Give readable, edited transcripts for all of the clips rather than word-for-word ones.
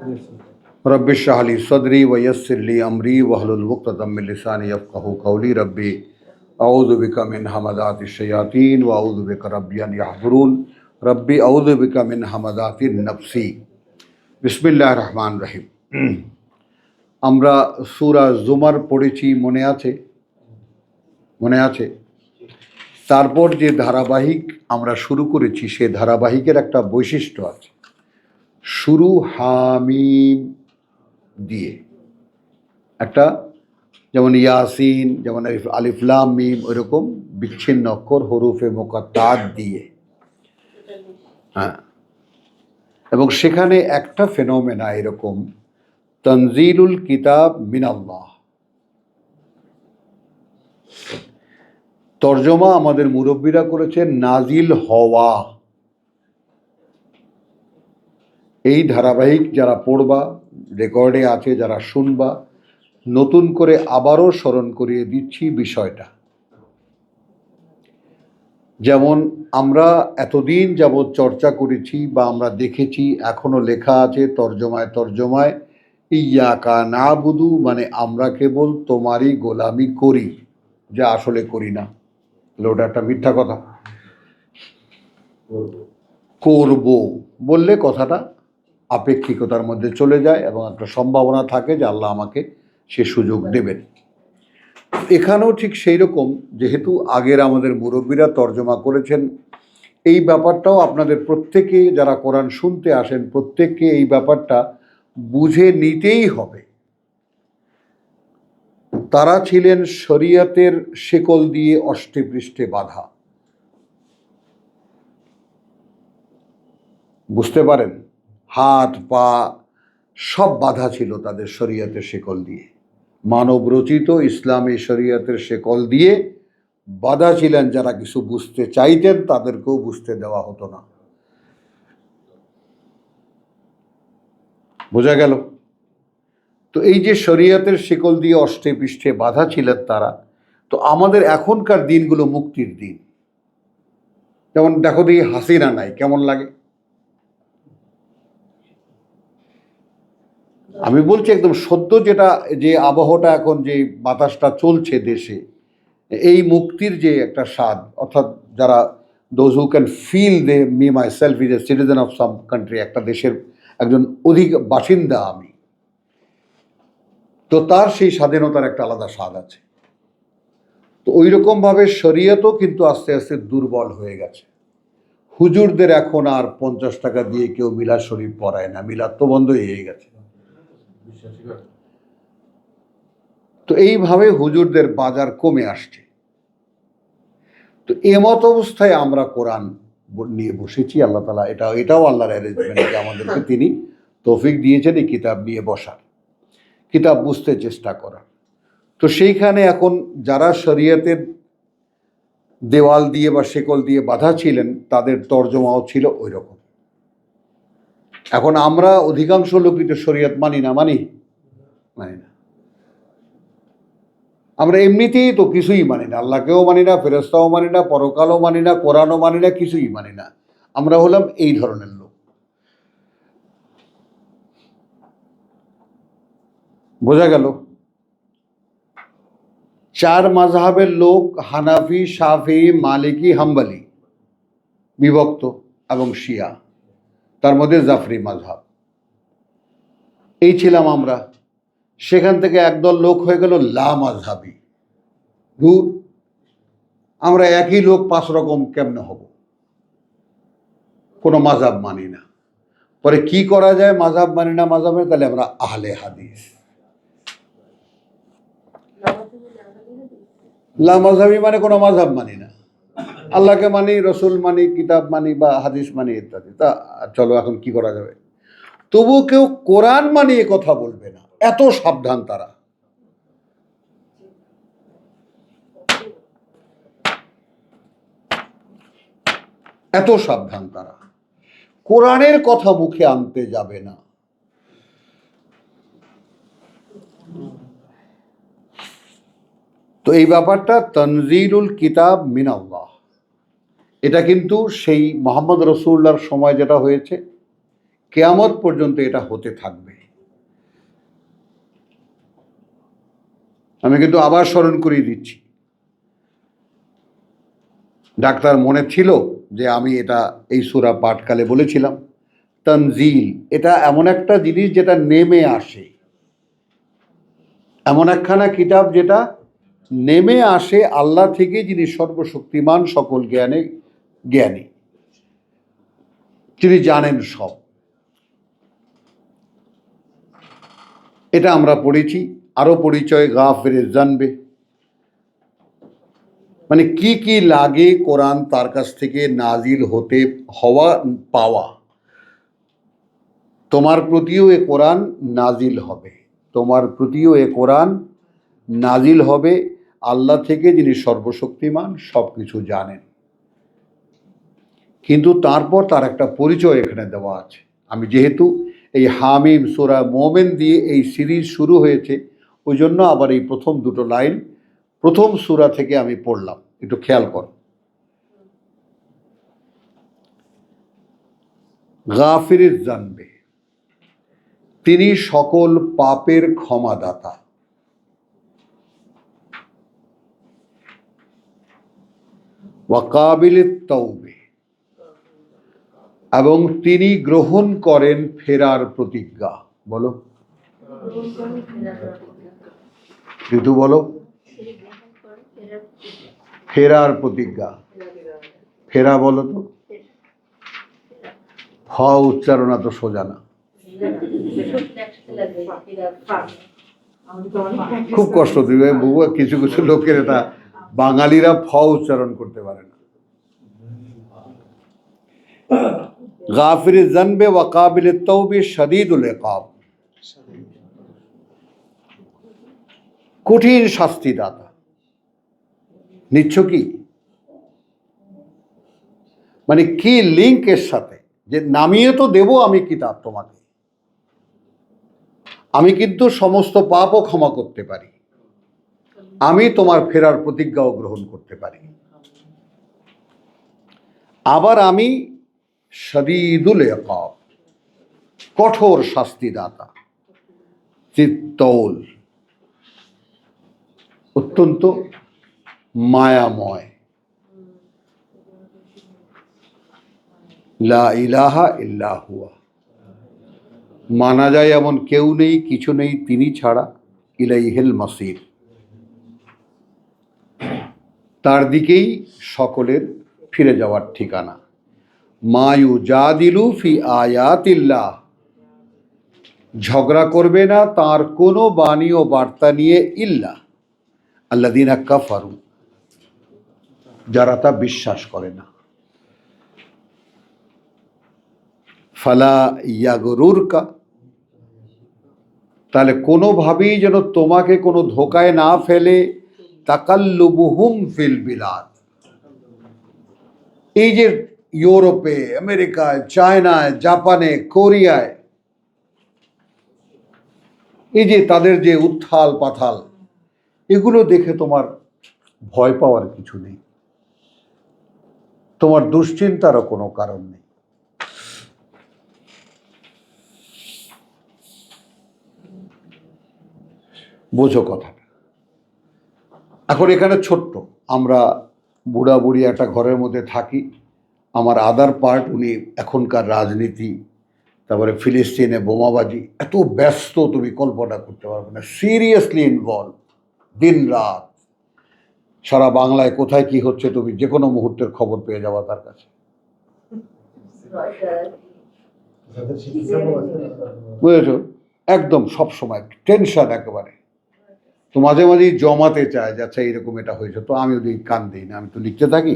Rabbi इश्रह ली सदरी व यस्सिर ली अमरी वहलुल उक़दतम मिन लिसानी यफ़क़हू क़ौली रब्बी अऊज़ु बिका मिन हमज़ातिश शयातीन व अऊज़ु बिका रब्बी अन यहज़ुरून रब्बी अऊज़ु बिका मिन हमज़ातिन नफ्सी। बिस्मिल्लाहिर रहमानिर रहीम। আমরা সূরা জুমার পড়েছি, মনে আছে? তারপর যে ধারাবাহিক আমরা শুরু করেছি সে ধারাবাহিকের একটা বৈশিষ্ট্য আছে, শুরু হামিম দিয়ে একটা, যেমন ইয়াসিন, যেমন আলিফ লাম মিম, ওইরকম বিচ্ছিন্ন অক্ষর হরুফে মুকাত্তাত দিয়ে। হ্যাঁ, এবং সেখানে একটা ফেনোমেনা এরকম, তনজিলুল কিতাব মিনাল্লাহ। তর্জমা আমাদের মুরব্বীরা করেছেন নাজিল হওয়া। এই ধারাবাহিক যারা পড়বা, রেকর্ডে আছে যারা শুনবা, নতুন করে আবারও স্মরণ করিয়ে দিচ্ছি বিষয়টা। যেমন আমরা এতদিন যাবৎ চর্চা করেছি বা আমরা দেখেছি, এখনো লেখা আছে তর্জমায় ইয়াকা নাবুদু, মানে আমরা কেবল তোমারই গোলামি করি, যা আসলে করি না। ওটা একটা মিথ্যা কথা। করব বললে কথাটা আপেক্ষিকতার মধ্যে চলে যায় এবং একটা সম্ভাবনা থাকে যে আল্লাহ আমাকে সে সুযোগ দেবেন। এখানেও ঠিক সেই রকম, যেহেতু আগের আমাদের মুরব্বীরা তর্জমা করেছেন, এই ব্যাপারটাও আপনাদের প্রত্যেকে যারা কোরআন শুনতে আসেন প্রত্যেককে এই ব্যাপারটা বুঝে নিতেই হবে। তারা ছিলেন শরীয়তের শেকল দিয়ে অষ্টে পৃষ্ঠে বাঁধা, বুঝতে পারেন? হাত পা সব বাঁধা ছিল তাদের শরীয়তের শেকল দিয়ে, মানব রচিত ইসলামী শরীয়তের শেকল দিয়ে বাঁধা ছিলেন। যারা কিছু বুঝতে চাইতেন তাদেরকেও বুঝতে দেওয়া হতো না। বোঝা গেল? তো এই যে শরীয়তের শেকল দিয়ে অষ্টে পৃষ্ঠে বাঁধা ছিলেন তারা, তো আমাদের এখনকার দিনগুলো মুক্তির দিন। যেমন দেখো দেখি হাসিনা নাই, কেমন লাগে? আমি বলছি একদম সদ্য যেটা, যে আবহাওয়াটা এখন, যে বাতাসটা চলছে দেশে, এই মুক্তির যে একটা স্বাদ, অর্থাৎ যারা those who can feel they me myself is a citizen of some country, একটা দেশের একজন অধিক বাসিন্দা আমি, তো তার সেই স্বাধীনতার একটা আলাদা স্বাদ আছে। তো ওই রকমভাবে শরীয়তও কিন্তু আস্তে আস্তে দুর্বল হয়ে গেছে। হুজুরদের এখন আর 50 টাকা দিয়ে কেউ মিলাদ শরীফ পড়ায় না, মিলাদ তো বন্ধই হয়ে গেছে। তো এইভাবে হুজুরদের বাজার কমে আসছে। তো এমত অবস্থায় আমরা কোরআন নিয়ে বসেছি। আল্লাহ তাআলা এটাও আল্লাহর অ্যারেঞ্জমেন্ট যে আমাদেরকে তিনি তৌফিক দিয়েছেন এই কিতাব নিয়ে বসার, কিতাব বুঝতে চেষ্টা করার। তো সেইখানে এখন যারা শরীয়তের দেওয়াল দিয়ে বা শেকল দিয়ে বাঁধা ছিলেন তাদের তর্জমাও ছিল ওই রকম। এখন আমরা অধিকাংশ লোকই তো শরীয়ত মানি না। আমরা এমনিতেই তো কিছুই মানি না, আল্লাহকেও মানি না, ফেরেশতাও মানি না, পরকালও মানি না, কোরআনও মানি না, কিছুই মানি না। আমরা হলাম এই ধরনের লোক। বোঝা গেল? 4 মাযহাবের লোক, হানাফি, শাফি, মালিকি, হাম্বলি বিভক্ত, এবং শিয়া, তার মধ্যে জাফরি মাযহাব। এই ছিলাম আমরা। সেখান থেকে একদল লোক হয়ে গেল লা মাযহাবি। দূর, আমরা একই লোক 5 রকম কেমনে হব? কোনো মাযহাব মানি না। পরে কি করা যায়? মাযহাব মানি না, মাযহাবে তাহলে আমরা আহলে হাদিস। লা মাযহাবি মানে কোনো মাযহাব মানি না, আল্লাহকে মানি, রসুল মানি, কিতাব মানি বা হাদিস মানি ইত্যাদি। তা চলো এখন কি করা যাবে? তবু কেউ কোরআন মানি এ কথা বলবে না, এত সাবধান তারা। এত সাবধান তারা, কোরআনের কথা মুখে আনতে যাবে না। তো এই ব্যাপারটা তনজিলুল কিতাব মিনাল্লাহ, এটা কিন্তু সেই মুহাম্মদ রাসূলুল্লাহর সময় যেটা হয়েছে, কিয়ামত পর্যন্ত এটা হতে থাকবে। আমি কিন্তু আবার স্মরণ করিয়ে দিচ্ছি, ডাক্তার মনে ছিল যে আমি এটা এই সূরা পাঠকালে বলেছিলাম, তানজিল এটা এমন একটা জিনিস যেটা নেমে আসে, এমন একখানা কিতাব যেটা নেমে আসে আল্লাহ থেকে, যিনি সর্বশক্তিমান, সকল জ্ঞানী, তিনি জানেন সব। এটা আমরা পড়েছি। আরো পরিচয় গাফির জানবে, মানে কি কি লাগে কোরআন তার কাছ থেকে নাজিল পাওয়া। তোমার প্রতিও এ কোরআন নাজিল হবে, তোমার প্রতিও এ কোরআন নাজিল হবে আল্লাহ থেকে, যিনি সর্বশক্তিমান, সব কিছু জানেন। কিন্তু তারপর তার একটা পরিচয় এখানে দেওয়া আছে। আমি যেহেতু এই হামিম সূরা মোমেন দিয়ে এই সিরিজ শুরু হয়েছে, ওই জন্য আবার এই প্রথম দুটো লাইন প্রথম সূরা থেকে আমি পড়লাম, একটু খেয়াল করো। গাফিরিজ জানবে, তিনি সকল পাপের ক্ষমাদাতা। ওয়াকাবিলিত তওবে, এবং তিনি গ্রহণ করেন ফেরার প্রতিজ্ঞা। বলো ঋতু, বলো। ফেরার প্রতিজ্ঞা, ফেরা বলো তো। হ উচ্চারণ তো সোজা না, খুব কষ্ট দিবে বউ। কিছু কিছু লোকের এটা বাঙালিরা ফ উচ্চারণ করতে পারে না। গাফির জানবে ওয়া কাবিল তওবে শাদীদুল ইকাব, কঠিন শাস্তিদাতা। নিচ্ছ কি, মানে কি লিঙ্ক এর সাথে, যে নামিয়ে তো দেব আমি কিতাব তোমাকে, আমি কিন্তু সমস্ত পাপও ক্ষমা করতে পারি, আমি তোমার ফেরার প্রতিজ্ঞাও গ্রহণ করতে পারি। আবার আমি শাদীদুল ইকাব, কঠোর শাস্তিদাতা, চিত্তৌল, অত্যন্ত মায়াময়। লা ইলাহা ইল্লা হুয়া, মানা যায় এমন কেউ নেই, কিছু নেই তিনি ছাড়া। ইলাইহিল মাসির, তার দিকেই সকলের ফিরে যাওয়ার ঠিকানা। মা ইউজাদিলু ফি আয়াতিল্লাহ, ঝগড়া করবে না তার কোনো বাণী ও বার্তা নিয়ে, ইল্লা আল্লাযীনা কাফারু, যারা তা বিশ্বাস করে না। ফালা ইয়াগরুরকা, তাহলে কোনোভাবেই যেন তোমাকে কোনো ধোকায় না ফেলে। তাকাল্লুবুহুম ফিল বিলাদ, এই যে ইউরোপে, আমেরিকায়, চায়নায়, জাপানে, কোরিয়ায়, এই যে তাদের যে উত্থাল পাথাল, এগুলো দেখে তোমার ভয় পাওয়ার কিছু নেই, তোমার দুশ্চিন্তারও কোনো কারণ নেই। বোঝো কথাটা। এখন এখানে ছোট্ট, আমরা বুড়া বুড়ি একটা ঘরের মধ্যে থাকি। আমার আদার পার্ট, উনি এখনকার রাজনীতি, তারপরে ফিলিস্তিনে বোমাবাজি, এত ব্যস্ত তুমি কল্পনা করতে পারবে না। সিরিয়াসলি ইনভলভ, দিন রাত, সারা বাংলায় কোথায় কি হচ্ছে তুমি যে কোনো মুহূর্তের খবর পেয়ে যাওয়া তার কাছে। বুঝেছো, একদম সব সময় টেনশন একেবারে। তো মাঝে মাঝেই জমাতে চায় যে আচ্ছা এরকম এটা হয়েছে, তো আমি ওদিকে কান দিই না, আমি তো লিখতে থাকি।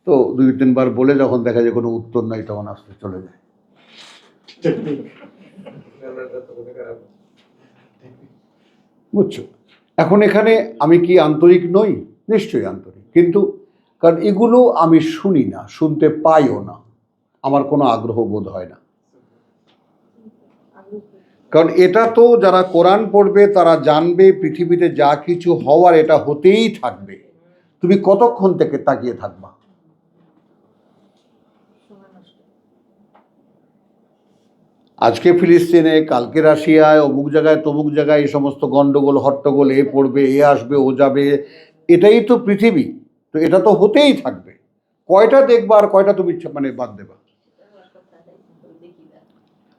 তো 2-3 বার বলে যখন দেখা যায় কোনো উত্তর নাই, তখন আসতে চলে যায়। বুঝছো, এখন এখানে আমি কি আন্তরিক নই? নিশ্চয়ই আন্তরিক, কিন্তু কারণ এগুলো আমি শুনি না, শুনতে পাইও না, আমার কোনো আগ্রহ বোধ হয় না। কারণ এটা তো যারা কোরআন পড়বে তারা জানবে পৃথিবীতে যা কিছু হওয়ার এটা হতেই থাকবে। তুমি কতক্ষণ থেকে তাকিয়ে থাকবা? আজকে ফিলিস্তিনে, কালকে রাশিয়ায়, অমুক জায়গায় তমুক জায়গায় এই সমস্ত গণ্ডগোল হট্টগোল, এ পড়বে, এ আসবে, ও যাবে, এটাই তো পৃথিবী। তো এটা তো হতেই থাকবে। কয়টা দেখবা আর কয়টা তুমি মানে বাদ দেবা?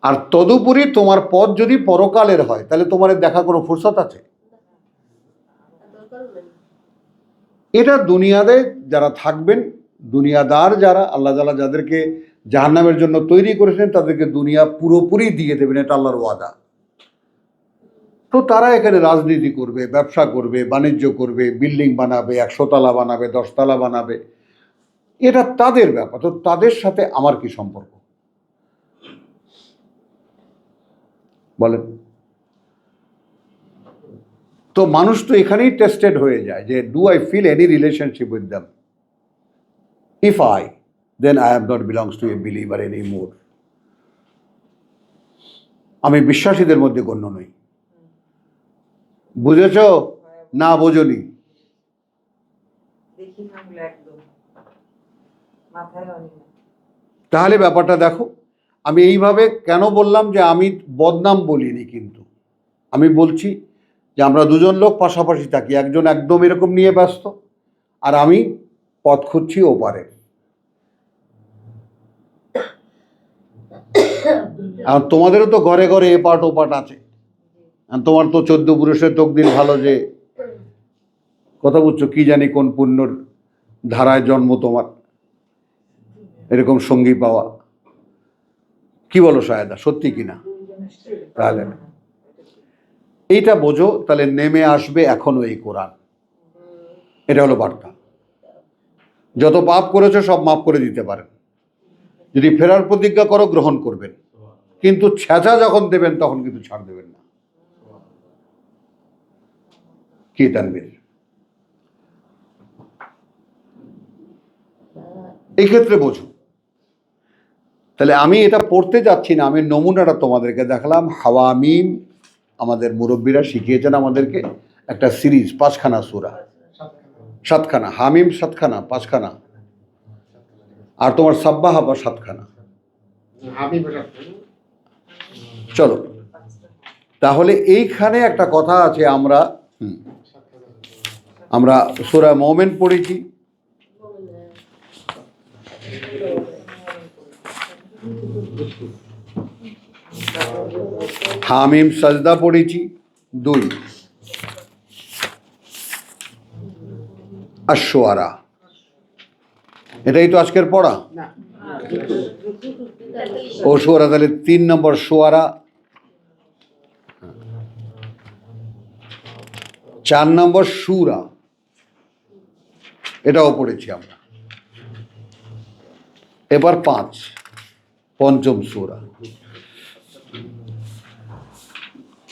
আর তদুপরি তোমার পথ যদি পরকালের হয়, তাহলে তোমার দেখা কোনো ফুরসত আছে? এটা দুনিয়াতে যারা থাকবেন, দুনিয়াদার যারা, আল্লাহ তাআলা যাদেরকে জাহান্নামের জন্য তৈরি করেছেন, তাদেরকে দুনিয়া পুরোপুরি দিয়ে দেবেন, এটা আল্লাহর ওয়াদা। তো তারা এখানে রাজনীতি করবে, ব্যবসা করবে, বাণিজ্য করবে, বিল্ডিং বানাবে, 100 তলা বানাবে, 10 তলা বানাবে, এটা তাদের ব্যাপার। তো তাদের সাথে আমার কি সম্পর্ক বলেন? তো মানুষ তো এখানেই টেস্টেড হয়ে যায় যে do I feel any relationship with them? If I, then I have not belongs to a believer any more. আমি বিশ্বাসীদের মধ্যে গণ্য নই। বুঝেছ না বোঝনি? তাহলে ব্যাপারটা দেখো। আমি এইভাবে কেন বললাম যে আমি বদনাম বলিনি, কিন্তু আমি বলছি যে আমরা দুজন লোক পাশাপাশি থাকি, একজন একদম এরকম নিয়ে ব্যস্ত, আর আমি পথ খুঁজছি ওপারে। আর তোমাদেরও তো ঘরে ঘরে এ পাট ও পাট আছে। তোমার তো 14 পুরুষের তকদির ভালো, যে কথা বুঝছো, কি জানি কোন পুণ্যর ধারায় জন্ম তোমার এরকম সঙ্গী পাওয়া। কি বলো সায়দা, সত্যি কিনা? তাহলে এইটা বোঝো, তাহলে নেমে আসবে এখনো এই কোরআন। এটা হলো বার্তা। যত পাপ করেছো সব মাফ করে দিতে পারেন, যদি ফেরার প্রতিজ্ঞা করো গ্রহণ করবেন, কিন্তু ছ্যাঁচা যখন দেবেন তখন কিন্তু ছাড় দেবেন না। কি তানবীর? এই ক্ষেত্রে বোঝো। তাহলে আমি এটা পড়তে যাচ্ছি না, আমি নমুনাটা তোমাদেরকে দেখালাম। হাওয়ামিম আমাদের মুরব্বীরা শিখিয়েছেন আমাদেরকে, একটা সিরিজ, 5খানা সূরা, 7খানা, হামিম 7খানা, 5খানা, আর তোমার সাব্বাহ 7খানা। চলো, তাহলে এইখানে একটা কথা আছে, আমরা সূরা মুমিন পড়েছি, হামিম সাজদা পড়েছি 2, আশ-শুআরা, এটাই তো আজকের পড়া। ও শুআরা, তাহলে 3 নম্বর শুআরা, 4 নম্বর সূরা, এটাও পড়েছি আমরা। এবার 5ম সূরা।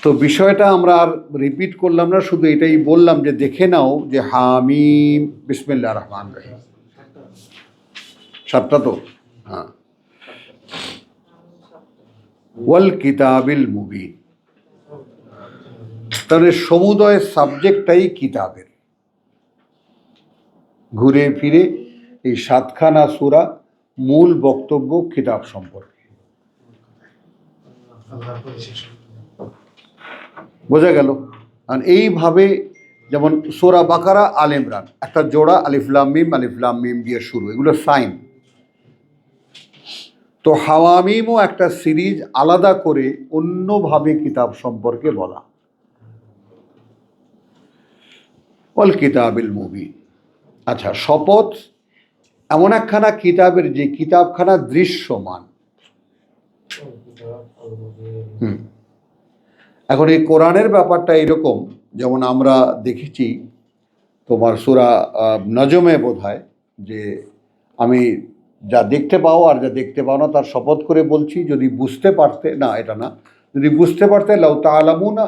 তো বিষয়টা আমরা আর রিপিট করলাম না, শুধু এটাই বললাম যে দেখে নাও যে হামিম, বিসমিল্লাহির রহমানির রহিম, 7টা তো? হ্যাঁ। ওয়াল কিতাবিল মুবিন, তাহলে সমুদয় সাবজেক্টটাই কিতাবের। ঘুরে ফিরে এই 7খানা সূরা মূল বক্তব্য কিতাব সম্পর্কে। বোঝা গেল? আর এইভাবে যেমন সূরা বাকারা, আল ইমরান, একটা জোড়া আলিফ লাম মিম দিয়ে শুরু, এগুলো সাইন। তো হাওয়ামিমও একটা সিরিজ, আলাদা করে অন্যভাবে কিতাব সম্পর্কে বলা। ওয়াল কিতাবিল মুবিন, আচ্ছা, শপথ এমন একখানা কিতাবের যে কিতাবখানা দৃশ্যমান। এখন এই কোরআনের ব্যাপারটা এরকম, যেমন আমরা দেখেছি তোমার সূরা নজমে বোধহয়, যে আমি যা দেখতে পাও আর যা দেখতে পাও না তার শপথ করে বলছি, যদি বুঝতে পারতে, না এটা না, যদি বুঝতে পারতে, লাউ তাআলামুনা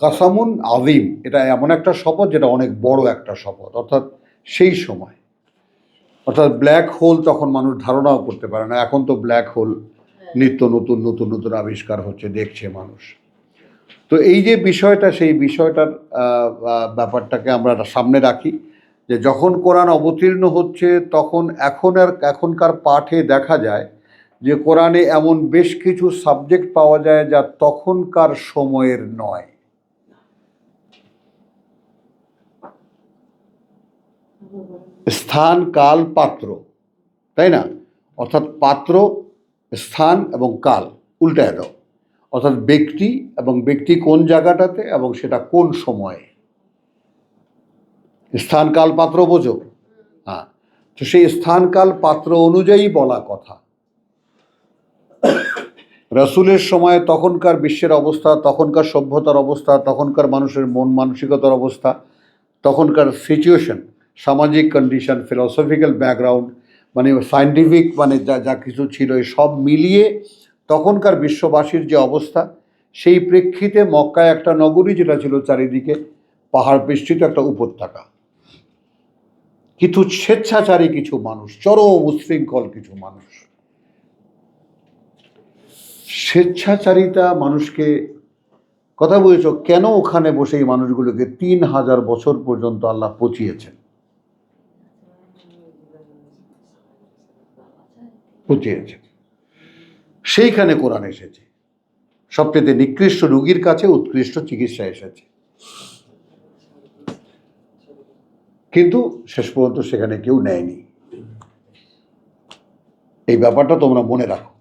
কাসামুন আযীম, এটা এমন একটা শপথ যেটা অনেক বড় একটা শপথ। অর্থাৎ সেই সময়, অর্থাৎ ব্ল্যাক হোল তখন মানুষ ধারণাও করতে পারে না। এখন তো ব্ল্যাক হোল নিত্য নতুন নতুন নতুন আবিষ্কার হচ্ছে, দেখছে মানুষ। তো এই যে বিষয়টা, সেই বিষয়টার ব্যাপারটাকে আমরা সামনে রাখি, যে যখন কোরআন অবতীর্ণ হচ্ছে তখন এখনকার পাঠে দেখা যায় যে কোরআনে এমন বেশ কিছু সাবজেক্ট পাওয়া যায় যা তখনকার সময়ের নয়। স্থান, কাল, পাত্র, তাই না? অর্থাৎ পাত্র, স্থান এবং কাল উল্টায় দাও, অর্থাৎ ব্যক্তি এবং ব্যক্তি কোন জায়গাটাতে এবং সেটা কোন সময়ে। স্থান, কাল, পাত্র বোঝো? হ্যাঁ, তো সেই স্থান, কাল, পাত্র অনুযায়ী বলা কথা। রাসূলের সময় তখনকার বিশ্বের অবস্থা, তখনকার সভ্যতার অবস্থা, তখনকার মানুষের মন মানসিকতার অবস্থা, তখনকার সিচুয়েশন, সামাজিক কন্ডিশন, ফিলসফিক্যাল ব্যাকগ্রাউন্ড, মানে সায়েন্টিফিক, মানে যা যা কিছু ছিল সব মিলিয়ে তখনকার বিশ্ববাসীর যে অবস্থা, সেই প্রেক্ষিতে মক্কায় একটা নগরী যেটা ছিল চারিদিকে পাহাড় বেষ্টিত একটা উপত্যকা, কিছু স্বেচ্ছাচারী কিছু মানুষ, চরম উচ্ছৃঙ্খল কিছু মানুষ। স্বেচ্ছাচারিতা মানুষকে, কথা বলেছ, কেন ওখানে বসে এই মানুষগুলোকে 3000 বছর পর্যন্ত আল্লাহ পচিয়েছেন? সেইখানে কোরআন এসেছে, সবচেয়ে নিকৃষ্ট রোগীর কাছে উৎকৃষ্ট চিকিৎসা এসেছে, কিন্তু শেষ পর্যন্ত সেখানে কেউ নেয়নি। এই ব্যাপারটা তোমরা মনে রাখো।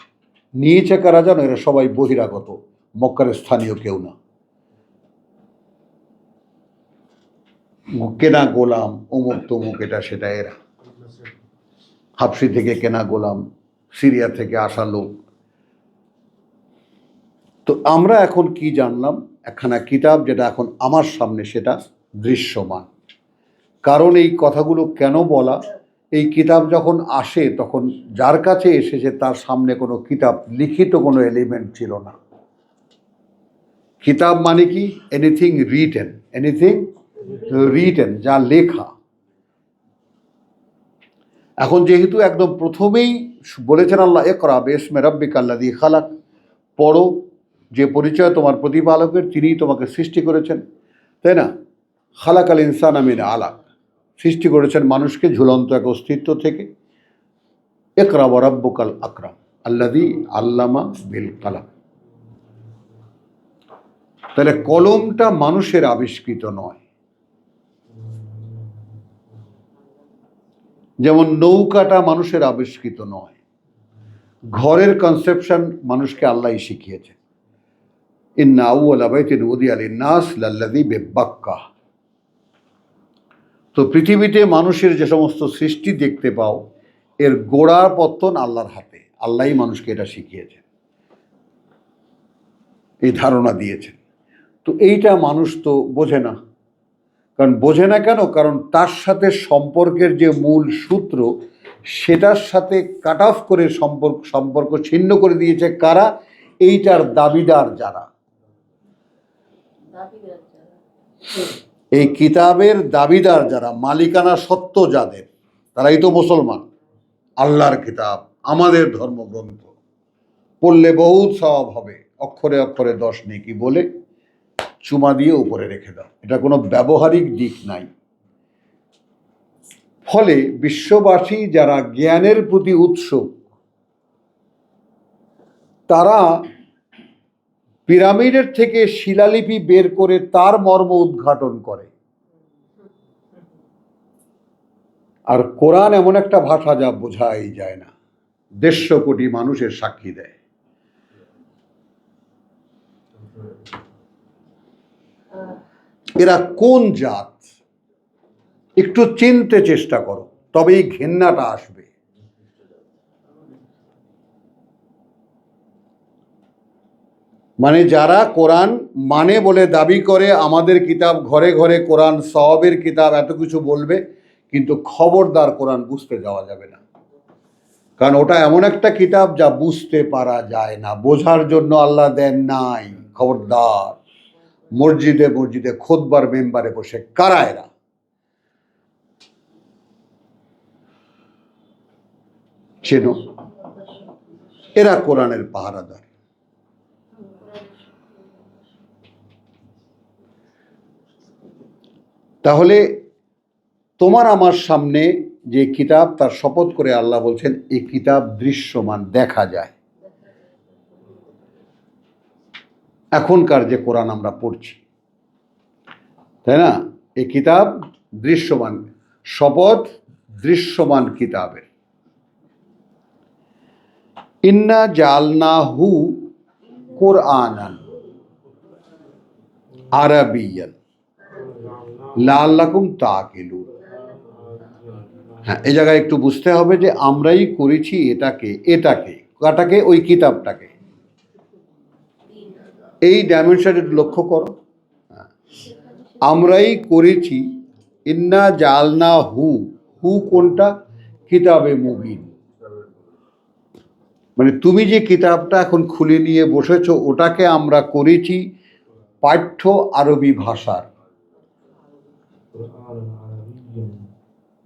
নিয়েছে কারা জানো? এরা সবাই বহিরাগত, মক্কার স্থানীয় কেউ না। কেনা গোলাম, অমুক তমুক, এটা সেটা, এরা হাবশি থেকে কেনা গোলাম, সিরিয়া থেকে আসা লোক। তো আমরা এখন কি জানলাম? একখানা কিতাব যেটা এখন আমার সামনে, সেটা দৃশ্যমান। কারণ এই কথাগুলো কেন বলা, এই কিতাব যখন আসে তখন যার কাছে এসেছে তার সামনে কোনো কিতাব, লিখিত কোনো এলিমেন্ট ছিল না। কিতাব মানে কি? এনিথিং রিটেন, এনিথিং রিটেন, যা লেখা। এখন যেহেতু একদম প্রথমেই বলেছেন আল্লাহ, ইকরা বিসমি রাব্বিকাল্লাযী খালাক, পড়ো, যে পরিচয় তোমার প্রতিপালকের, তিনিই তোমাকে সৃষ্টি করেছেন, তাই না? খালাকাল ইনসানা মিন আলাক, সৃষ্টি করেছেন মানুষকে ঝুলন্ত এক অস্তিত্ব থেকে। ইকরা ওয়া রাব্বুকাল আকরাম আল্লাযী আল্লামা বিল কালাম। তাহলে কলমটা মানুষের আবিষ্কৃত নয়। যেমন নৌকাটা মানুষের আবিষ্কৃত নয়। ঘরের কনসেপশন মানুষকে আল্লাহই শিখিয়েছে। ইন্না আউওয়ালা বাইতিন উদিয়া লিন-নাস লাল্লাযী বিবাক্কাহ। তো পৃথিবীতে মানুষের যে সমস্ত সৃষ্টি দেখতে পাও, এর গোড়া পত্তন আল্লাহর হাতে। আল্লাহই মানুষকে এটা শিখিয়েছেন, এই ধারণা দিয়েছেন। তো এইটা মানুষ তো বোঝে না। কারণ বোঝে না কেন? কারণ তার সাথে সম্পর্কের যে মূল সূত্র, সেটার সাথে কাট অফ করে সম্পর্ক ছিন্ন করে দিয়েছে কারা? এইটার দাবিদার যারা, এই কিতাবের দাবিদার যারা, মালিকানা সত্য যাদের, তারাই তো মুসলমান। আল্লাহর কিতাব, আমাদের ধর্মগ্রন্থ, পড়লে বহুত সওয়াব হবে, অক্ষরে অক্ষরে 10 নেকি বলে চুমা দিয়ে উপরে রেখে দাও। এটা কোনো ব্যবহারিক দিক নাই। ফলে বিশ্ববাসী যারা জ্ঞানের প্রতি উৎসুক, তারা পিরামিডের থেকে শিলালিপি বের করে তার মর্ম উদ্ঘাটন করে। আর কোরআন এমন একটা ভাষা যা বোঝাই যায় না। 150 কোটি মানুষের সাক্ষী দেয়। এরা কোন জাত? একটু চিনতে চেষ্টা করো, তবেই ঘেন্নাটা আসবে। মানে যারা কোরআন মানে বলে দাবি করে, আমাদের কিতাব, ঘরে ঘরে কোরআন, সওয়াবের কিতাব, এত কিছু বলবে, কিন্তু খবরদার কোরআন বুঝতে যাওয়া যাবে না। কারণ ওটা এমন একটা কিতাব যা বুঝতে পারা যায় না, বোঝার জন্য আল্লাহ দেন নাই। খবরদার। মসজিদে মসজিদে খুতবার মেম্বারে বসে কারা এরা? চেনো? এরা কোরআনের পাহারাদার। তাহলে তোমার আমার সামনে যে কিতাব, তার শপথ করে আল্লাহ বলছেন এই কিতাব দৃশ্যমান, দেখা যায়। এখনকার যে কোরআন আমরা পড়ছি, তাই না, এই কিতাব দৃশ্যমান, শপথ দৃশ্যমান কিতাবের। ইন্না জালনাহু কুরআনান আরাবিয়ান লাআল্লাকুম তাকিলুন। হ্যাঁ, এই জায়গায় একটু বুঝতে হবে যে আমরাই করেছি কাটাকে, ওই কিতাবটাকে। এই ডাইমেনশন একটু লক্ষ্য করো। আমরাই করেছি, ইন্না জালনা হু, হু কোনটা? কিতাবে মুবিন। মানে তুমি যে কিতাবটা এখন খুলে নিয়ে বসেছো, ওটাকে আমরা করেছি পাঠ্য আরবি ভাষার,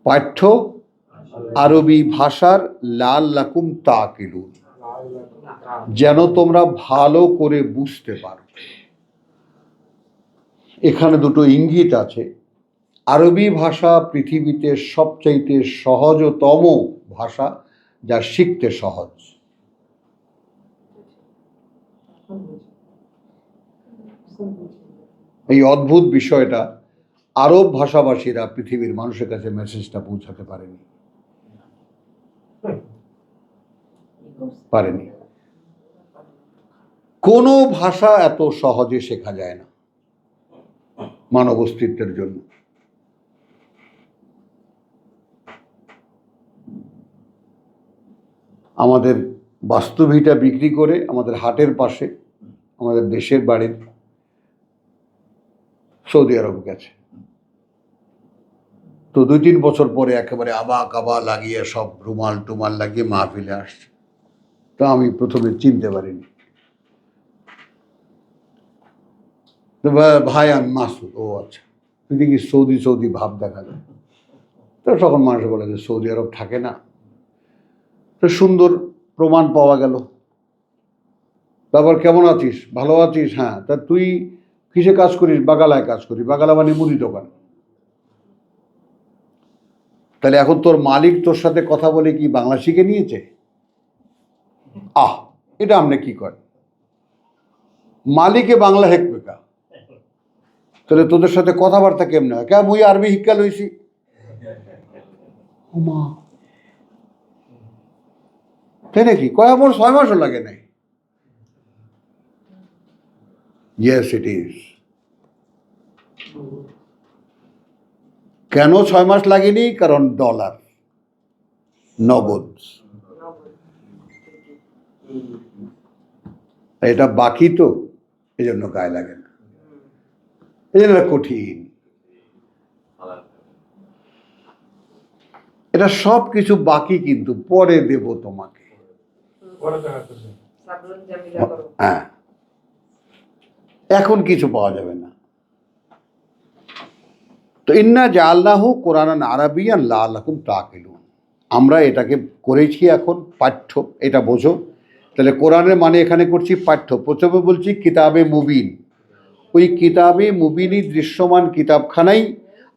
পাঠ্য আরবি ভাষার, লাআল্লাকুম তাকিলুন, যেন তোমরা ভালো করে বুঝতে পারো। এখানে দুটো ইঙ্গিত আছে। আরবি ভাষা পৃথিবীতে সবচাইতে সহজতম ভাষা, যা শিখতে সহজ। এই অদ্ভুত বিষয়টা আরব ভাষাভাষীরা পৃথিবীর মানুষের কাছে মেসেজটা পৌঁছাতে পারেনি। কোনো ভাষা এত সহজে শেখা যায় না মানব অস্তিত্বের জন্য। আমাদের বাস্তুভিটা বিক্রি করে আমাদের হাটের পাশে আমাদের দেশের বাড়ির সৌদি আরব গেছে। তো 2-3 বছর পরে একেবারে আবা লাগিয়ে, সব রুমাল টুমাল লাগিয়ে মাহফিলে আসছে। তো আমি প্রথমে চিনতে পারিনি। তো ভাই, আমি মাসুদ। ও আচ্ছা, তুই দেখি সৌদি ভাব দেখা যায়। তো তখন মানুষ বলে যে সৌদি আরব থাকে না। তো সুন্দর প্রমাণ পাওয়া গেল। তারপর কেমন আছিস? ভালো আছিস? হ্যাঁ। তা তুই কিসে কাজ করিস? বাগালায় কাজ করি। বাগালা মানে মুদি দোকান। তাহলে এখন তোর মালিক তোর সাথে কথা বলে কি বাংলা শিখে নিয়েছে? এটা আমরা কি করে? মালিকে বাংলা হেঁকবে কা? তাহলে তোদের সাথে কথাবার্তা কেমনে হয়? কে মুই আরবি শিক্ষা লইছি। তাই নাকি? কয় আমার 6 মাসও লাগে নাই। Yes, it is. কেন 6 মাস লাগেনি? কারণ ডলার, নগদ। এটা বাকি তো, এই জন্য গায়ে লাগে না, এই জন্য কঠিন। এটা সব কিছু বাকি, কিন্তু পরে দেব তোমাকে। হ্যাঁ, এখন কিছু পাওয়া যাবে না। তো ইন্না জাআলনাহু কুরআনান আরাবিয়ান লাআল্লাকুম তাকিলুন, আমরা এটাকে করেছি এখন পাঠ্য। এটা বোঝো। তাহলে কোরআনের মানে এখানে করছি পাঠ্য। প্রথমে বলছি কিতাবে মুবিন। ওই কিতাবে মুবিনই দৃশ্যমান কিতাবখানাই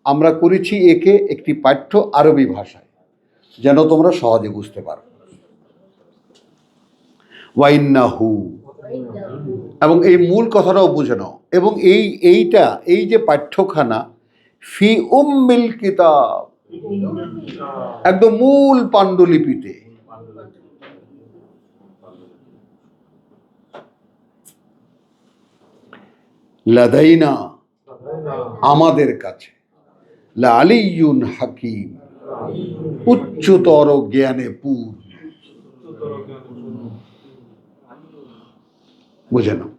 আমরা করেছি একে একটি পাঠ্য আরবি ভাষায়, যেন তোমরা সহজে বুঝতে পারো। ওয়াইন্নাহু, এবং এই মূল কথাটাও বুঝে নাও। এবং এই যে পাঠ্যখানা, ফি উম্মিল কিতাব, একদম মূল পাণ্ডুলিপিতে। লাদাইনা, আমাদের কাছে, লা আলিয়্যুন হাকিম, উচ্চতর জ্ঞানে পূর্ণ। বুঝে নাও।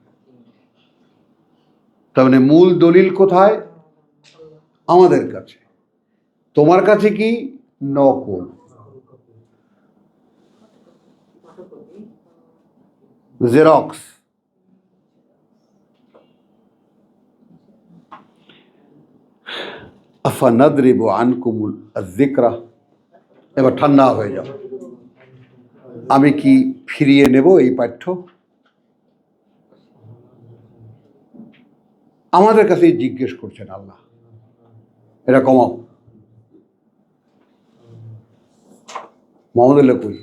তার মানে মূল দলিল কোথায়? আমাদের কাছে। তোমার কাছে কি? নকল, জেরক্স। আফানাদরিবু আনকুমুল যিকরা, এবার ঠান্ডা হয়ে যাও। আমি কি ফিরিয়ে নেব এই পাঠ্য? আমাদের কাছেই জিজ্ঞেস করছেন আল্লাহ, এটা কমাও। মোহাম্মদুল্লাহ কই,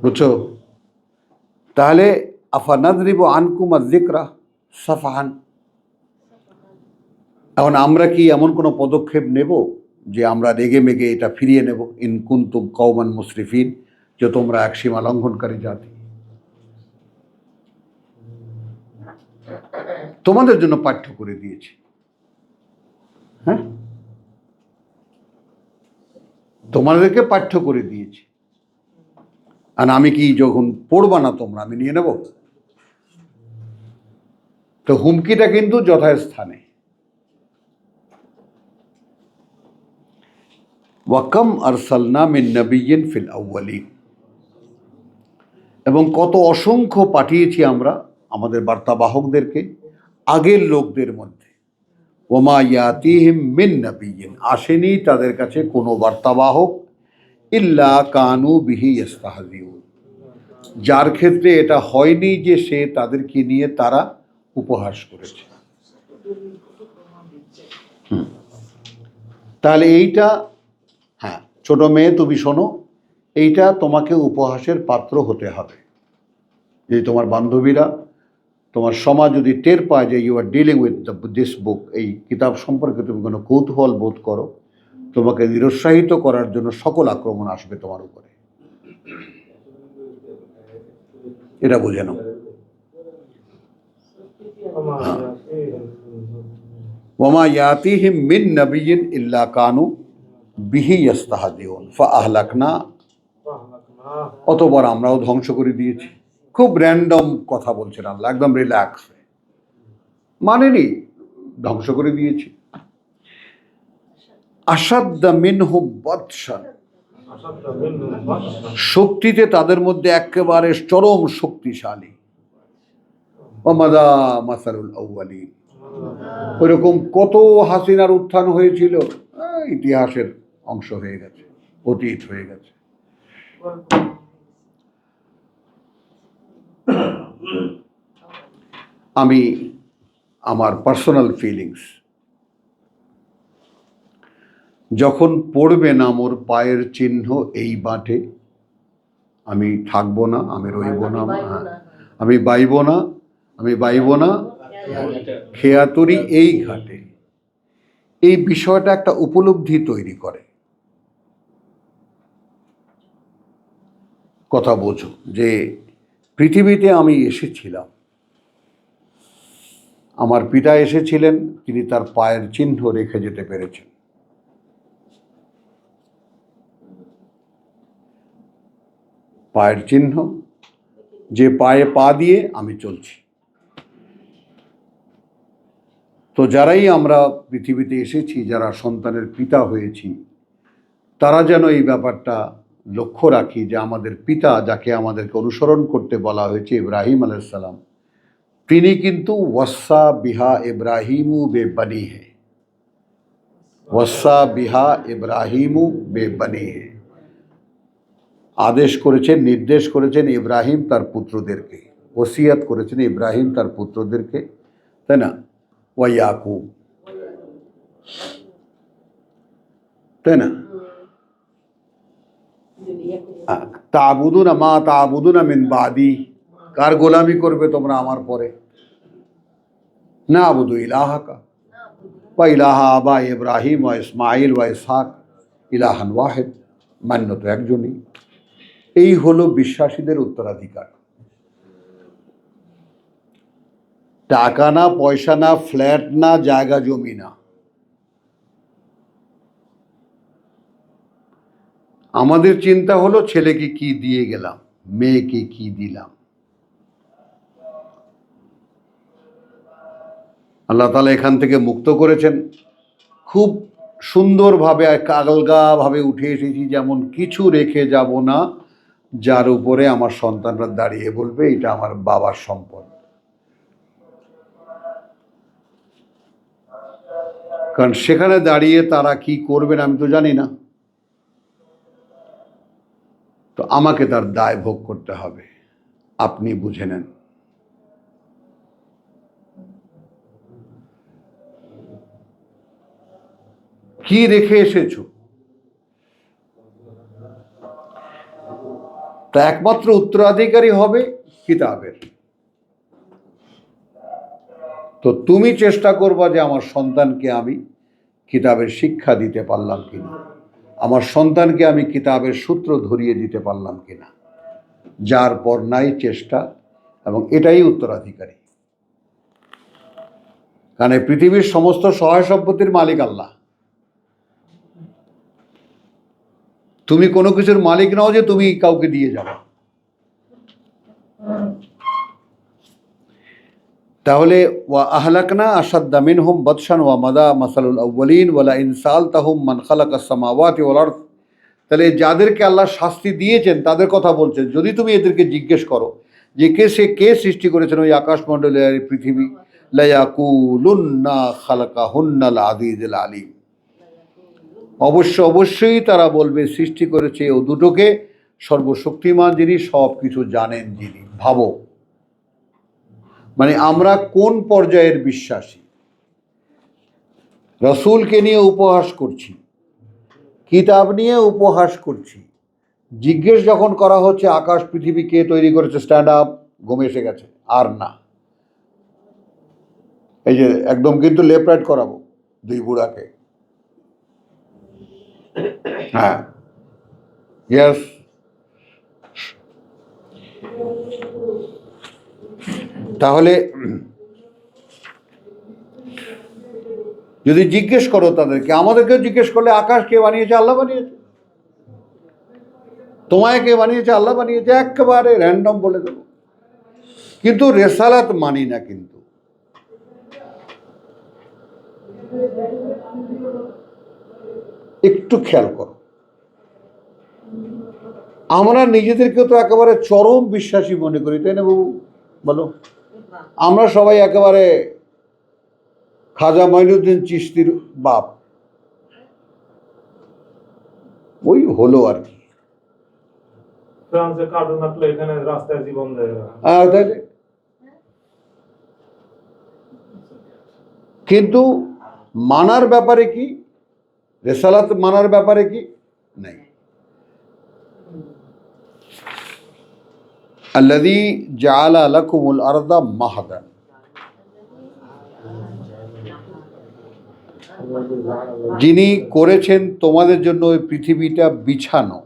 বুঝছো? তাহলে আফানাদরিবু আনকুম আয-যিকরা সাফহান, এখন আমরা কি এমন কোনো পদক্ষেপ নেব যে আমরা রেগে মেগে এটা ফিরিয়ে নেব? ইন কুনতুম কওমান মুসরিফিন, যে তোমরা এক সীমা লঙ্ঘনকারী জাতি। তোমাদের জন্য পাঠ্য করে দিয়েছি, হ্যাঁ, তোমাদেরকে পাঠ্য করে দিয়েছি। আর আমি কি যখন পড়বা না তোমরা, আমি নিয়ে নেব? তো হুমকিটা কিন্তু যথাস্থানে। ওয়াকাম আরসালনা মিন নাবিয়্যিন ফিল আউয়ালিন, এবং কত অসংখ্য পাঠিয়েছি আমরা আমাদের বার্তাবাহকদেরকে আগের লোকদের মধ্যে। ওমা ইয়াতিহিম মিন নাবিয়্যিন, আসেনি তাদের কাছে কোনো বার্তাবাহক, ইল্লা কানু বিহি ইস্তাহজিউন, যার ক্ষেত্রে এটা হয়নি যে সে তাদেরকে নিয়ে তারা উপহাস করেছে। তাহলে এইটা, হ্যাঁ ছোট মেয়ে তুমি শোনো, এইটা তোমাকে উপহাসের পাত্র হতে হবে। যে তোমার বান্ধবীরা, তোমার সমাজ যদি টের পায় যে you are dealing with this book, এই কিতাব সম্পর্কে তুমি কোনো কৌতূহল বোধ করো, তোমাকে নিরুৎসাহিত করার জন্য সকল আক্রমণ আসবে তোমার উপরে। এটা বুঝে নাও। ওমা ইয়াতিহিম মিন নাবিয়্যিন ইল্লা কানু বিহি ইস্তাহজিউন ফাআহলাকনা, অতবার আমরাও ধ্বংস করে দিয়েছি। খুব র্যান্ডম কথা বলছেন আল্লাহ, একদম রিল্যাক্স, মানেনি, ধ্বংস করে দিয়েছি। আসাদ্দা মিনহু বাতশান, শক্তিতে তাদের মধ্যে একেবারে চরম শক্তিশালী। ওমাদা মাসালুল আউয়ালিন, ওইরকম কত হাসিনার উত্থান হয়েছিল, ইতিহাসের অংশ হয়ে গেছে, অতীত হয়ে গেছে। আমি আমার পার্সোনাল ফিলিংস, যখন পড়বে না মোর পায়ের চিহ্ন এই বাটে, আমি থাকবো না, আমি রইব না, আমি বাইব না, আমি বাইব না খেয়াতুরি এই ঘাটে, এই বিষয়টা একটা উপলব্ধি তৈরি করে। কথা বোঝো যে পৃথিবীতে আমি এসেছিলাম, আমার পিতা এসেছিলেন, তিনি তার পায়ের চিহ্ন রেখে যেতে পেরেছেন। পায়ের চিহ্ন, যে পায়ে পা দিয়ে আমি চলছি। তো যারাই আমরা পৃথিবীতে এসেছি, যারা সন্তানের পিতা হয়েছি, তারা যেন এই ব্যাপারটা লক্ষ্য রাখি যে আমাদের পিতা, যাকে আমাদেরকে অনুসরণ করতে বলা হয়েছে, ইব্রাহিম আলাইহিস সালাম, তিনি কিন্তু ওয়াসা বিহা ইব্রাহিমু বেবনি হে, ওয়াসা বিহা ইব্রাহিমু বেবনি হে, আদেশ করেছেন, নির্দেশ করেছেন ইব্রাহিম তার পুত্রদেরকে, ওসিয়াত করেছেন ইব্রাহিম তার পুত্রদেরকে, তাই না? ওয়া ইয়াকুব, তাই না? তা'বুদুনা মা তা'বুদুনা মিন বাদি, কার গোলামি করবে তোমরা আমার পরে? না'বুদু ইলাহাকা ওয়া ইলাহা আবা ইব্রাহিম ওয়া ইসমাঈল ওয়া ইসহাক ইলাহান ওয়াহিদ, মান্য তো একজনই। এই হলো বিশ্বাসীদের উত্তরাধিকার। টাকা না, পয়সা না, ফ্ল্যাট না, জায়গা জমি না, আমাদের চিন্তা হলো ছেলেকে কি দিয়ে গেলাম, মেয়েকে কি দিলাম। আল্লাহ তাআলা এখান থেকে মুক্ত করেছেন। খুব সুন্দরভাবে, আলগাভাবে উঠে এসেছি, যেমন কিছু রেখে যাব না যার উপরে আমার সন্তানরা দাঁড়িয়ে বলবে এটা আমার বাবার সম্পদ। কারণ সেখানে দাঁড়িয়ে তারা কি করবেন আমি তো জানি না, তো আমাকে তার দায় ভোগ করতে হবে। আপনি বুঝে নেন। কি রেখে এসেছো? তা একমাত্র উত্তরাধিকারী হবে কিতাবের। তো তুমি চেষ্টা করবা যে আমার সন্তানকে আমি কিতাবের শিক্ষা দিতে পারলাম কিনা, আমার সন্তানকে আমি কিতাবের সূত্র ধরিয়ে দিতে পারলাম কিনা। যার পর নাই চেষ্টা, এবং এটাই উত্তরাধিকারী। কারণ এই পৃথিবীর সমস্ত সহায় সম্পত্তির মালিক আল্লাহ। তুমি কোনো কিছুর মালিক নাও যে তুমি কাউকে দিয়ে যাবে। তাহলে ওয়া আহলাকনা আশাদ্দা মিনহুম বাতশান ওয়া মাদা মাসালুল আউয়ালিন ওয়ালা ইন সালতাহুম মান খালাকাস সামাওয়াতি ওয়াল আরদ। তাহলে যাদেরকে আল্লাহ শাস্তি দিয়েছেন তাদের কথা বলছেন, যদি তুমি এদেরকে জিজ্ঞেস করো যে কে সৃষ্টি করেছেন ওই আকাশমণ্ডলের পৃথিবী, লা ইয়াকুলুন্না খালাকাহুন্নাল আজিজুল আলিম। অবশ্যই তারা বলবে সৃষ্টি করেছে ও দুটোকে সর্বশক্তিমান যিনি, সব কিছু জানেন যিনি। ভাবো, মানে আমরা কোন পর্যায়ের বিশ্বাসী? রসুলকে নিয়ে উপহাস করছি, কিতাব নিয়ে উপহাস করছি, জিজ্ঞেস যখন করা হচ্ছে আকাশ পৃথিবী কে তৈরি করেছে, স্ট্যান্ড আপ, ঘুম এসে গেছে। আর না, এই যে একদম কিন্তু লেফট রাইট করাবো দুই বুড়াকে। হ্যাঁ, ইয়েস। তাহলে যদি জিজ্ঞেস করো তাদেরকে, আমাদেরকেও জিজ্ঞেস করলে আকাশ কে বানিয়েছে? আল্লাহ বানিয়েছে। তোমায় কে বানিয়েছে? আল্লাহ বানিয়েছে। একেবারে র্যান্ডম বলে দেবো। কিন্তু রেসালাত মানি না। কিন্তু একটু খেয়াল করো, আমরা নিজেদেরকে তো একেবারে চরম বিশ্বাসী মনে করি, তাই না বাবু? বলো, আমরা সবাই একেবারে খাজা মঈনুদ্দিন চিশতির বাপ। ওই হলো আর কি। কিন্তু মানার ব্যাপারে কি, রেসালাত মানার ব্যাপারে কি নাই। আল্লাযী জাআলা লাকুমুল আরদা মাহাদান, যিনি করেছেন তোমাদের জন্য ওই পৃথিবীটা বিছানো।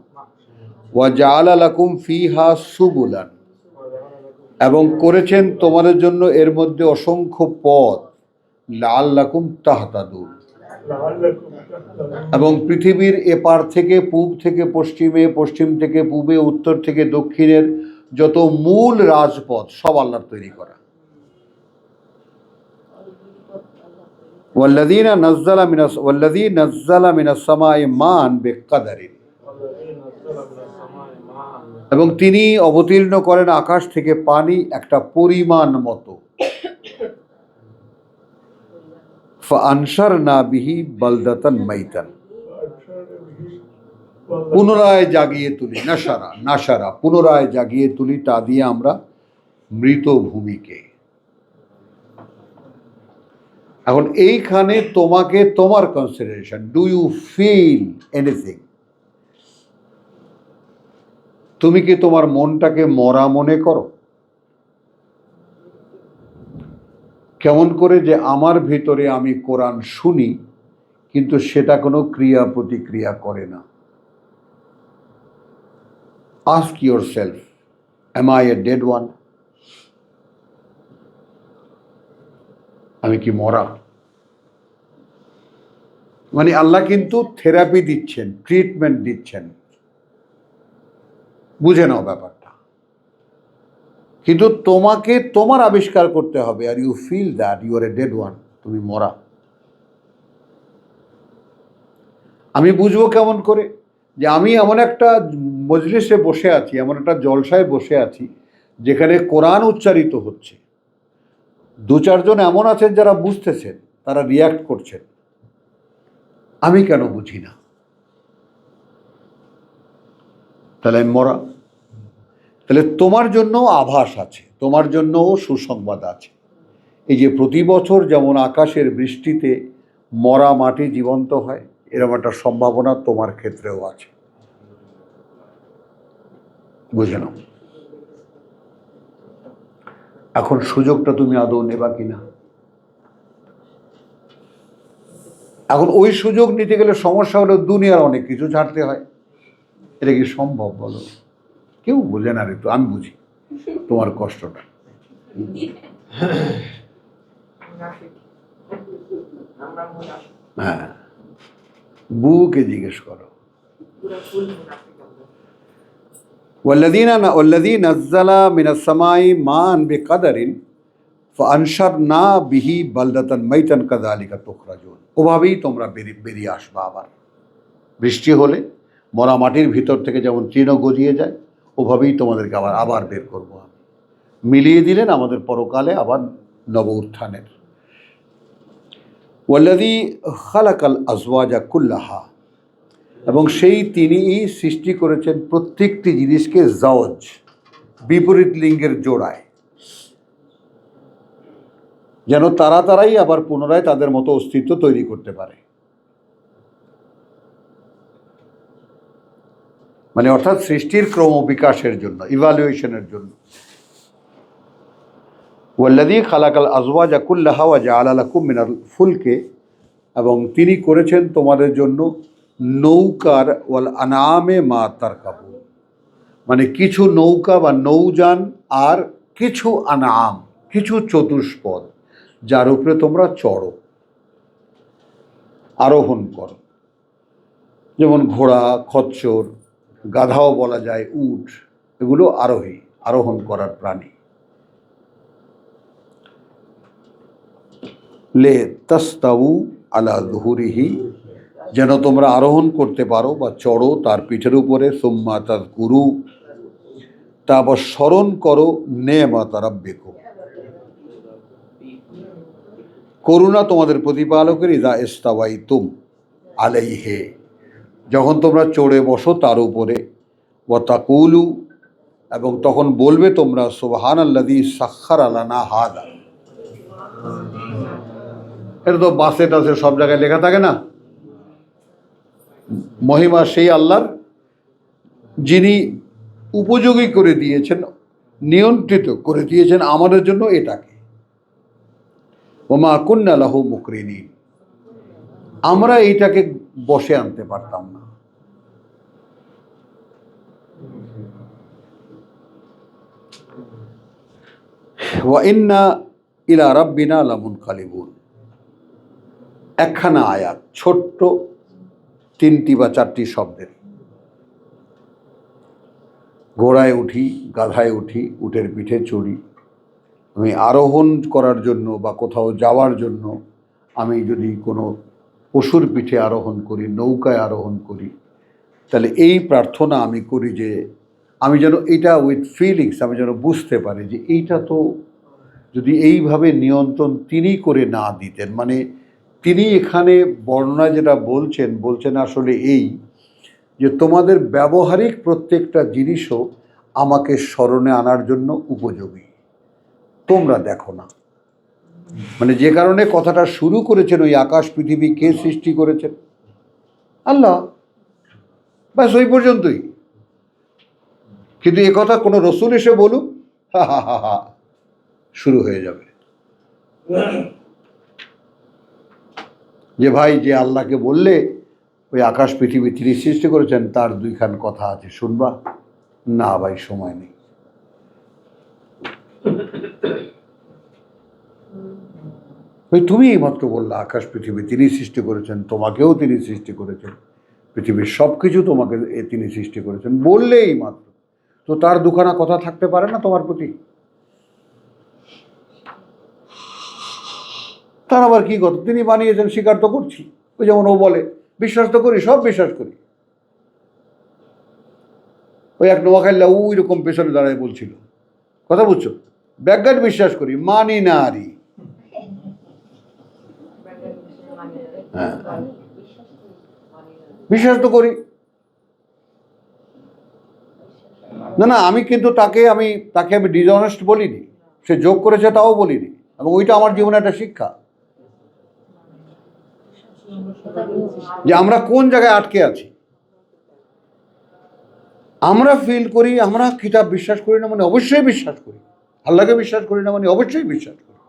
ওয়া জাআলা লাকুম ফিহা সুবুলান, এবং করেছেন তোমাদের জন্য এর মধ্যে অসংখ্য পথ। লাআল্লাকুম তাহতাদুন, এবং পৃথিবীর এপার থেকে পূব থেকে পশ্চিমে, পশ্চিম থেকে পূবে, উত্তর থেকে দক্ষিণের যত মূল রাজপথ সব আল্লাহর তৈরি করা। ওয়াল্লাযী নাজ্জালা মিনাস সামাই মান বিকাদারিন, এবং তিনি অবতীর্ণ করেন আকাশ থেকে পানি একটা পরিমাণ মতো। ফাআনশারনা বিহি বালদাতান মাইতান, পুনরায় জাগিয়ে তুলি। নাশারা পুনরায় জাগিয়ে তুলি, তা দিয়ে আমরা মৃত ভূমিকে। এখন এইখানে তোমাকে তোমার consideration, do you feel anything? তুমি কি তোমার মনটাকে মরা মনে করো? কেমন করে যে আমার ভিতরে আমি কোরআন শুনি, কিন্তু সেটা কোনো ক্রিয়া প্রতিক্রিয়া করে না। Ask yourself, am I a dead one? আমি কি মরা? মানে আল্লাহ কিন্তু থেরাপি দিচ্ছেন, ট্রিটমেন্ট দিচ্ছেন, বুঝে নাও ব্যাপারটা। কিন্তু তোমাকে তোমার আবিষ্কার করতে হবে, are you feel that you are a dead one, তুমি মরা। আমি বুঝবো কেমন করে যে আমি এমন একটা মজলিসে বসে আছি, এমন একটা জলসায় বসে আছি যেখানে কোরআন উচ্চারিত হচ্ছে, দু চারজন এমন আছেন যারা বুঝতেছেন, তারা রিয়াক্ট করছেন, আমি কেন বুঝি না? তাহলে আমি মরা। তাহলে তোমার জন্য আভাস আছে, তোমার জন্য সুসংবাদ আছে। এই যে প্রতি বছর যেমন আকাশের বৃষ্টিতে মরা মাটি জীবন্ত হয়, এরকম একটা সম্ভাবনা তোমার ক্ষেত্রেও আছে। বুঝে নাও। এখন সুযোগটা তুমি আদৌ নেবা কিনা? এখন ওই সুযোগ নিতে গেলে সমস্যা হলো দুনিয়ার অনেক কিছু ছাড়তে হয়। এটা কি সম্ভব বলো? কেউ বোঝে না রে, তো আমি বুঝি তোমার কষ্টটা। হ্যাঁ, বুকে জিজ্ঞেস করো। ওয়াল্লাযী নাজ্জালা মিনাস সামাই মান বিকদরিন ফাআনশারনা বিহি বালদাতান মাইতান কাযালিকা তুখরাজুন। ওভাবেই তোমরা বেরিয়ে আসবা। আবার বৃষ্টি হলে মরা মাটির ভিতর থেকে যেমন তৃণ গজিয়ে যায়, ওভাবেই তোমাদেরকে আবার বের করবো আমি। মিলিয়ে দিলেন আমাদের পরকালে আবার নব উত্থানের। ওয়াল্লাযী খালাকাল আজওয়াজা কুল্লাহা, এবং সেই তিনিই সৃষ্টি করেছেন প্রত্যেকটি জিনিসকে জাওজ, বিপরীত লিঙ্গের জোড়ায়, যেন তারাই আবার পুনরায় তাদের মতো অস্তিত্ব তৈরি করতে পারে। মানে অর্থাৎ সৃষ্টির ক্রমবিকাশের জন্য, ইভালুয়েশনের জন্য। ওয়াল্লাযী খালাকাল আজওয়াজা কুল্লাহা ওয়া জাআলা লাকুম মিনাল ফুলকে, এবং তিনি করেছেন তোমাদের জন্য নৌকার, ওয়াল আনামে মা তারকাবুন, মানে কিছু নৌকা বা নৌযান, আর কিছু আনাম, কিছু চতুষ্পদ যার উপরে তোমরা চড়ো, আরোহণ করো। যেমন ঘোড়া, খচ্চর, গাধাও বলা যায়, উট, এগুলো আরোহণ করার প্রাণী। লে তাস্তাউ আলা যুহুরিহি, যেন তোমরা আরোহণ করতে পারো বা চড়ো তার পিঠের উপরে। সুম্মা তাযকুরু, তারপর স্মরণ করো নেমাতা রাব্বিকুম, করুণা তোমাদের প্রতিপালকের। ইযা ইস্তাওয়াইতুম আলাইহি, যখন তোমরা চড়ে বসো তার উপরে। ওয়া তাকুলু, এবং তখন বলবে তোমরা সুবহানাল্লাযী সাখখারা লানা হাযা। এটা তো বাসে টাসে সব জায়গায় লেখা থাকে না, মহিমা সেই আল্লাহর যিনি উপযোগী করে দিয়েছেন, নিয়ন্ত্রিত করে দিয়েছেন আমাদের জন্য এটাকে। ওমা কুন্না লাহু মুকরিনিন, আমরা এইটাকে বসে আনতে পারতাম না। ওয়া ইন্না ইলা রাব্বিনা লামুনকালিবুন, একখানা আয়াত, ছোট্ট 3টি বা 4টি শব্দের। ঘোড়ায় উঠি, গাধায় উঠি, উটের পিঠে চড়ি। আমি আরোহণ করার জন্য বা কোথাও যাওয়ার জন্য আমি যদি কোনো পশুর পিঠে আরোহণ করি, নৌকায় আরোহণ করি, তাহলে এই প্রার্থনা আমি করি যে আমি যেন এটা উইথ ফিলিংস আমি যেন বুঝতে পারি যে এইটা তো যদি এইভাবে নিয়ন্ত্রণ তিনি করে না দিতেন, মানে তিনি এখানে বর্ণনা যেটা বলছেন আসলে এই যে তোমাদের ব্যবহারিক প্রত্যেকটা জিনিসও আমাকে স্মরণে আনার জন্য উপযোগী, তোমরা দেখো না। মানে যে কারণে কথাটা শুরু করেছেন, ওই আকাশ পৃথিবী কে সৃষ্টি করেছেন? আল্লাহ, ব্যাস ওই পর্যন্তই। কিন্তু এ কথা কোনো রসুল এসে বলুক, হা হা হা হা, শুরু হয়ে যাবে যে ভাই, যে আল্লাহকে বললে ওই আকাশ পৃথিবী তিনি সৃষ্টি করেছেন, তার 2খান কথা আছে, শুনবা? না ভাই, সময় নেই। ওই তুমি এইমাত্র বললা আকাশ পৃথিবী তিনি সৃষ্টি করেছেন, তোমাকেও তিনি সৃষ্টি করেছেন, পৃথিবীর সব কিছু তোমাকে তিনি সৃষ্টি করেছেন বললে এইমাত্র, তো তার 2খানা কথা থাকতে পারে না তোমার প্রতি? তার আবার কি কথা? তিনি বানিয়েছেন, স্বীকার তো করছি। ওই যেমন ও বলে বিশ্বাস তো করি, সব বিশ্বাস করি। ওই এক নোয়াখাইল্লা ওই রকম পেছনে দাঁড়ায় বলছিল, কথা বুঝছো, ব্যাজ্ঞান বিশ্বাস করি, মানি না আরি। হ্যাঁ, বিশ্বাস তো করি। না, আমি কিন্তু তাকে আমি ডিসঅনেস্ট বলিনি, সে যোগ করেছে তাও বলিনি, এবং ওইটা আমার জীবনে একটা শিক্ষা। যে আমরা কোন জায়গায় আটকে আছি। আমরা ফিল করি আমরা কিতাব বিশ্বাস করি না মানে অবশ্যই বিশ্বাস করি, আল্লাহকে বিশ্বাস করি না মানে অবশ্যই বিশ্বাস করি,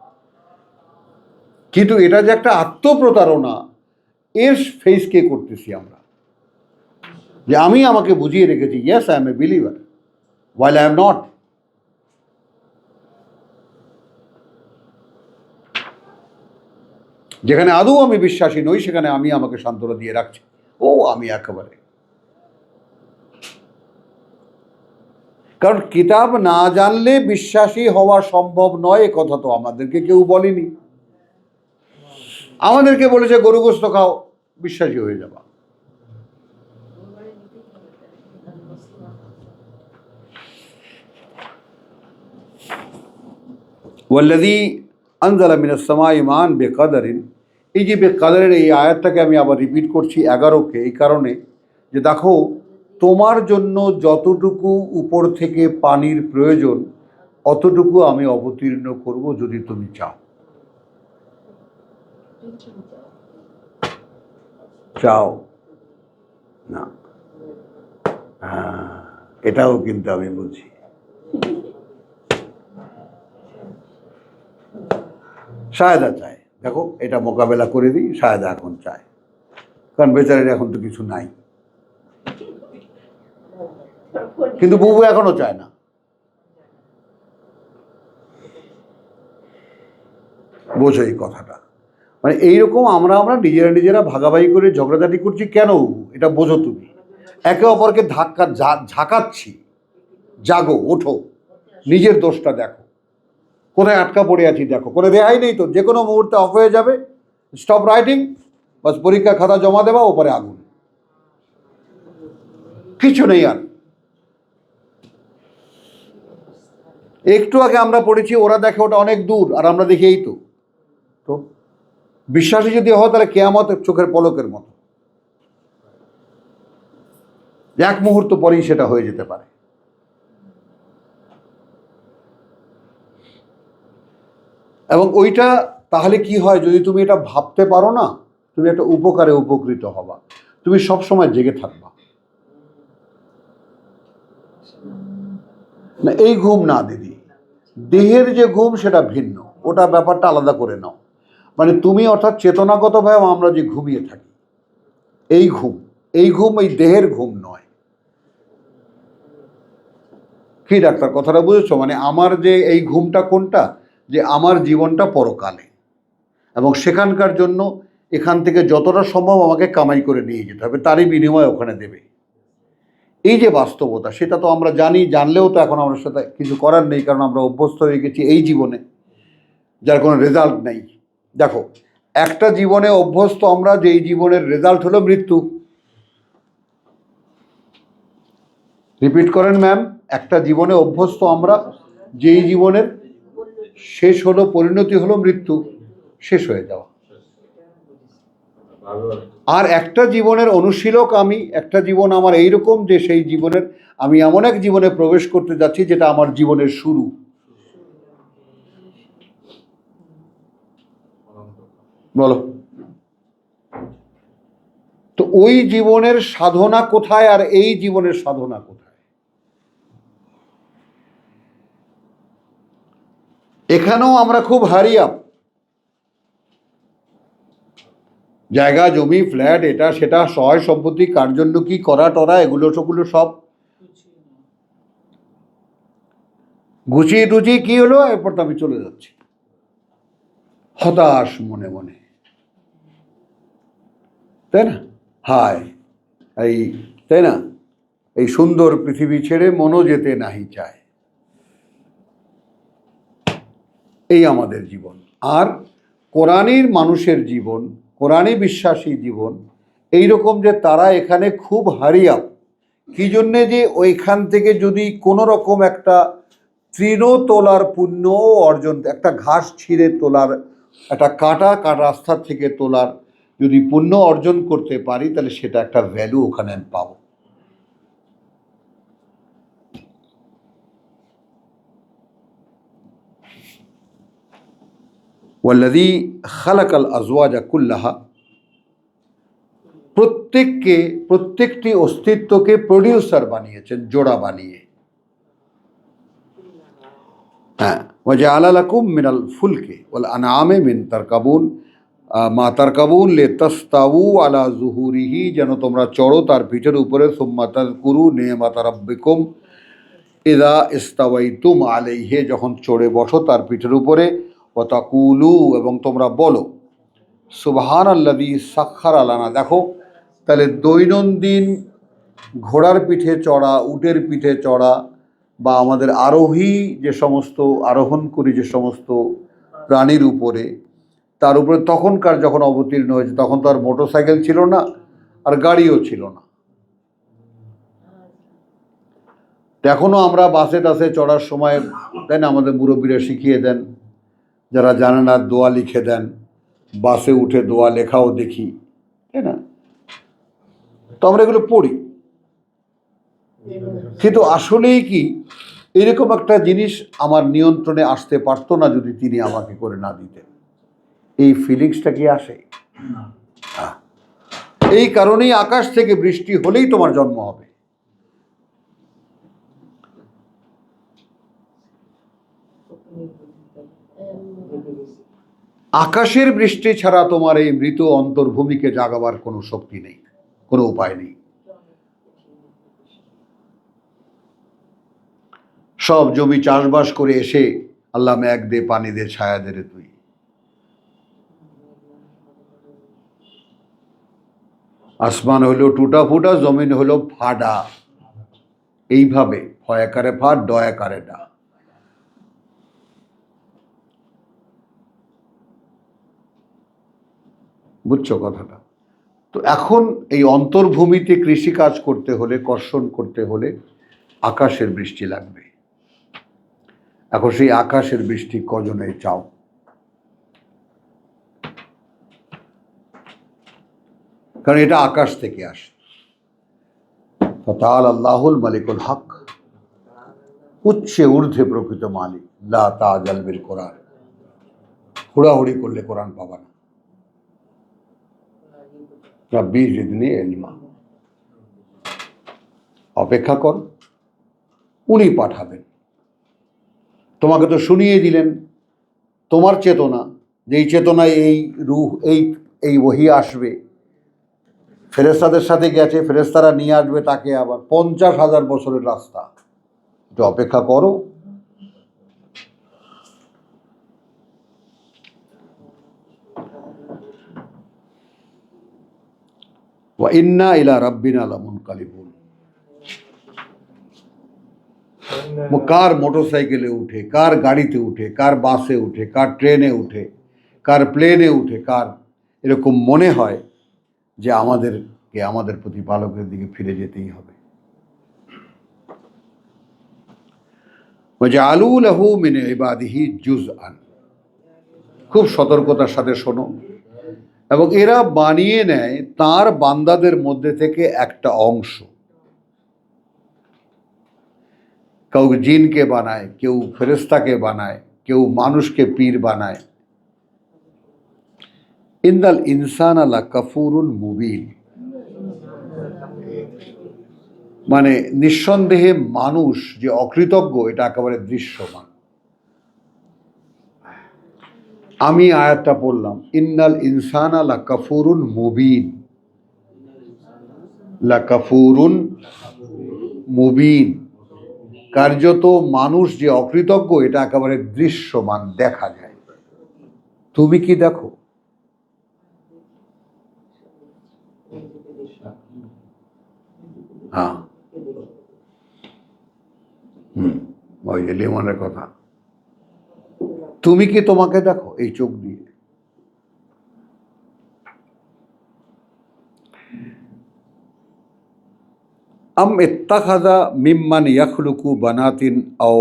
কিন্তু এটা যে একটা আত্মপ্রতারণা, এর ফেস কে করতেছি আমরা? যে আমি আমাকে বুঝিয়ে রেখেছি yes I M A believer while I am not. যেখানে আদৌ আমি বিশ্বাসী নই সেখানে আমি আমাকে সান্ত্বনা দিয়ে রাখছি ও আমি একেবারে। কারণ কিতাব না জানলে বিশ্বাসী হওয়া সম্ভব নয়, এ কথা তো আমাদেরকে কেউ বলেনি। আমাদেরকে বলেছে গরু গোস্ত খাও, বিশ্বাসী হয়ে যাবা। ওয়াল্লাযী আনজালা মিনাস সামাই মান বেকাদারিন, এই যে বেকাদারের এই আয়াতটাকে আমি আবার রিপিট করছি 11কে, এই কারণে যে দেখো তোমার জন্য যতটুকু উপর থেকে পানির প্রয়োজন অতটুকু আমি অবতীর্ণ করব যদি তুমি চাও। চাও না? হ্যাঁ, এটাও কিন্তু আমি বুঝি। সায়দা চায়, দেখো এটা মোকাবেলা করে দিই, সায়দা এখন চায়, কারণ বেচারের এখন তো কিছু নাই, কিন্তু বুবু এখনো চায় না। বোঝো এই কথাটা, মানে এইরকম আমরা নিজেরা ভাগাভাগি করে ঝগড়াঝাটি করছি কেন, এটা বোঝো তুমি। একে অপরকে ঝাঁকাচ্ছি। জাগো, ওঠো, নিজের দোষটা দেখো, কোথায় আটকা পড়ে আছি দেখো, কোনো রেহাই নেই তো, যে কোনো মুহূর্তে অফ হয়ে যাবে। স্টপ রাইটিং, বাস পরীক্ষা খাতা জমা দেওয়া, ওপরে আগুন, কিছু নেই আর। একটু আগে আমরা পড়েছি ওরা দেখে ওটা অনেক দূর আর আমরা দেখি এই তো। তো বিশ্বাসী যদি হয় তাহলে কেয়ামত চোখের পলকের মতো, এক মুহূর্ত পরেই সেটা হয়ে যেতে পারে। এবং ওইটা তাহলে কি হয়, যদি তুমি এটা ভাবতে পারো না, তুমি একটা উপকারে উপকৃত হবা, তুমি সব সময় জেগে থাকবা। না এই ঘুম না দিদি, দেহের যে ঘুম সেটা ভিন্ন, ওটা ব্যাপারটা আলাদা করে নাও। মানে তুমি অর্থাৎ চেতনাগতভাবে আমরা যে ঘুমিয়ে থাকি, এই ঘুম এই দেহের ঘুম নয়। কি ডাক্তার কথাটা বুঝেছো? মানে আমার যে এই ঘুমটা কোনটা, যে আমার জীবনটা পরকালে, এবং সেখানকার জন্য এখান থেকে যতটা সম্ভব আমাকে কামাই করে নিয়ে যেতে হবে, তারই বিনিময়ে ওখানে দেবে। এই যে বাস্তবতা সেটা তো আমরা জানি, জানলেও তো এখন আমার সাথে কিছু করার নেই, কারণ আমরা অভ্যস্ত হয়ে গেছি এই জীবনে, যার কোনো রেজাল্ট নেই। দেখো একটা জীবনে অভ্যস্ত আমরা, যে এই জীবনের রেজাল্ট হলো মৃত্যু। রিপিট করেন ম্যাম, একটা জীবনে অভ্যস্ত আমরা, যেই জীবনের শেষ হলো, পরিণতি হলো মৃত্যু, শেষ হয়ে যাওয়া। আর একটা জীবনের অনুশীলক আমি, একটা জীবন আমার এইরকম যে সেই জীবনের আমি এমন এক জীবনে প্রবেশ করতে যাচ্ছি যেটা আমার জীবনের শুরু। বলো তো ওই জীবনের সাধনা কোথায় আর এই জীবনের সাধনা কোথায়? এখানেও আমরা খুব হারিয়াপ, জায়গা জমি ফ্ল্যাট এটা সেটা সহায় সম্পত্তি, কার জন্য কি করা টরা, এগুলো সেগুলো সব গুছিয়ে টুচিয়ে কি হলো, এরপর তো আমি চলে যাচ্ছি হতাশ মনে মনে, তাই না? হায় এই, তাই না, এই সুন্দর পৃথিবী ছেড়ে মনও যেতে নাহি চায়, এই আমাদের জীবন। আর কোরআনের মানুষের জীবন, কোরআনে বিশ্বাসী জীবন এইরকম যে তারা এখানে খুব হারিয়াপ। কি জন্যে? যে ওইখান থেকে যদি কোনো রকম একটা তৃণ তোলার পুণ্য অর্জন, একটা ঘাস ছিঁড়ে তোলার, একটা কাটা রাস্তা থেকে তোলার যদি পুণ্য অর্জন করতে পারি, তাহলে সেটা একটা ভ্যালু ওখানে আমি পাবো। ওয়াল্লাযী খালাকাল আজওয়াজা কুল্লাহা, প্রত্যেকটি অস্তিত্বকে প্রডিউসার বানিয়েছেন, জোড়া বানিয়ে। হ্যাঁ, ওয়াজআলা লাকুম মিনাল ফুলকি ওয়াল আনআমি মিন তারকাবুন মা তারকাবুন লিতাস্তাউ আলা যুহুরিহি, যেন তোমরা চড়ো তার পিঠের উপরে, সুম্মা তাযকুরু নি'মাতা রাব্বিকুম ইযা ইস্তাওয়াইতুম আলাইহি, যখন চড়ে বসো তার পিঠের উপরে, ওয়া তাকুলু, এবং তোমরা বলো সুবহানাল্লাযী সাখখারা লানা। দেখো, তাহলে দৈনন্দিন ঘোড়ার পিঠে চড়া, উটের পিঠে চড়া, বা আমাদের আরোহী যে সমস্ত আরোহণ করি যে সমস্ত প্রাণীর উপরে, তার উপরে তখনকার যখন অবতীর্ণ হয়েছে তখন তো আর মোটরসাইকেল ছিল না, আর গাড়িও ছিল না। এখনও আমরা বাসে টাসে চড়ার সময়, তাই না, আমাদের মুরব্বীরা শিখিয়ে দেন, যারা জানে না দোয়া লিখে দেন, বাসে উঠে দোয়া লেখাও দেখি, তাই না? তো আমরা এগুলো পড়ি, কিন্তু আসলেই কি এরকম একটা জিনিস আমার নিয়ন্ত্রণে আসতে পারতো না যদি তিনি আমাকে করে না দিতেন? এই ফিলিংসটা কি আসে? এই কারণেই আকাশ থেকে বৃষ্টি হলেই তোমার জন্ম হবে। আকাশের বৃষ্টি ছাড়া তোমার এই মৃত অন্তর্ভূমিকে জাগাবার কোনো শক্তি নেই, কোনো উপায় নেই। সব জমি চাষবাস করে এসে আল্লাহ মেঘ দে, পানি দে, ছায়া দে রে তুই। আসমান হলো টুটা ফুটা, জমিন হলো ফাডা, এইভাবে ফয়াকারে ফাট, ডয়াকারে ডা। বুঝছো কথাটা? তো এখন এই অন্তর্ভূমিতে কৃষিকাজ করতে হলে, কর্ষণ করতে হলে আকাশের বৃষ্টি লাগবে। এখন সেই আকাশের বৃষ্টি কজনে চাও? কারণ এটা আকাশ থেকে আসে। ফাতাআলা আল্লাহুল মালিকুল হক, উচ্চে ঊর্ধ্বে প্রকৃত মালিক। লা তাজাল বিল কোরআন, হুড়াহুড়ি করলে কোরআন পাবা না। রাব্বি জিদনি ইলমা, অপেক্ষা কর, উনি পাঠাবেন। তোমাকে তো শুনিয়ে দিলেন তোমার চেতনা, যেই চেতনায় এই রূহ, এই ওহী আসবে, ফেরেশতাদের সাথে গেছে, ফেরেশতারা নিয়ে আসবে তাকে, আবার 50,000 বছরের রাস্তা, একটু অপেক্ষা করো। ওয়া ইন্না ইলা রাব্বিনা লামুনকালিবুন। কার মোটরসাইকেলে উঠে, কার গাড়িতে উঠে, কার বাসে উঠে, কার ট্রেনে উঠে, কার প্লেনে উঠে, কার এরকম মনে হয় যে আমাদেরকে আমাদের প্রতিপালকের দিকে ফিরে যেতেই হবে। ওয়াজআলু লাহু মিন ইবাদিহি জুজআন, খুব সতর্কতার সাথে শোনো, এবং এরা বানিয়ে নেয় তার বান্দাদের মধ্যে থেকে একটা অংশ। কেউ জিনকে বানায়, কেউ ফেরেশতাকে বানায়, কেউ মানুষকে পীর বানায়। ইন্নাল ইনসানা লাকাফুরুন মুবিন, মানে নিঃসন্দেহে মানুষ যে অকৃতজ্ঞ এটা একেবারে দৃশ্যমান। আমি আয়াতটা পড়লাম, ইন্নাল ইনসানা লাকাফুরুন মুবিন, লাকাফুরুন মুবিন, কার্যত মানুষ যে অকৃতজ্ঞ এটা একেবারে দৃশ্যমান, দেখা যায়। তুমি কি দেখো? হ্যাঁ, ওই যে লিমনের কথা, তুমি কি তোমাকে দেখো এই চোখ দিয়ে? আম ইত্তাখাযা মিম্মান ইয়াখলুকু বানাতিন আও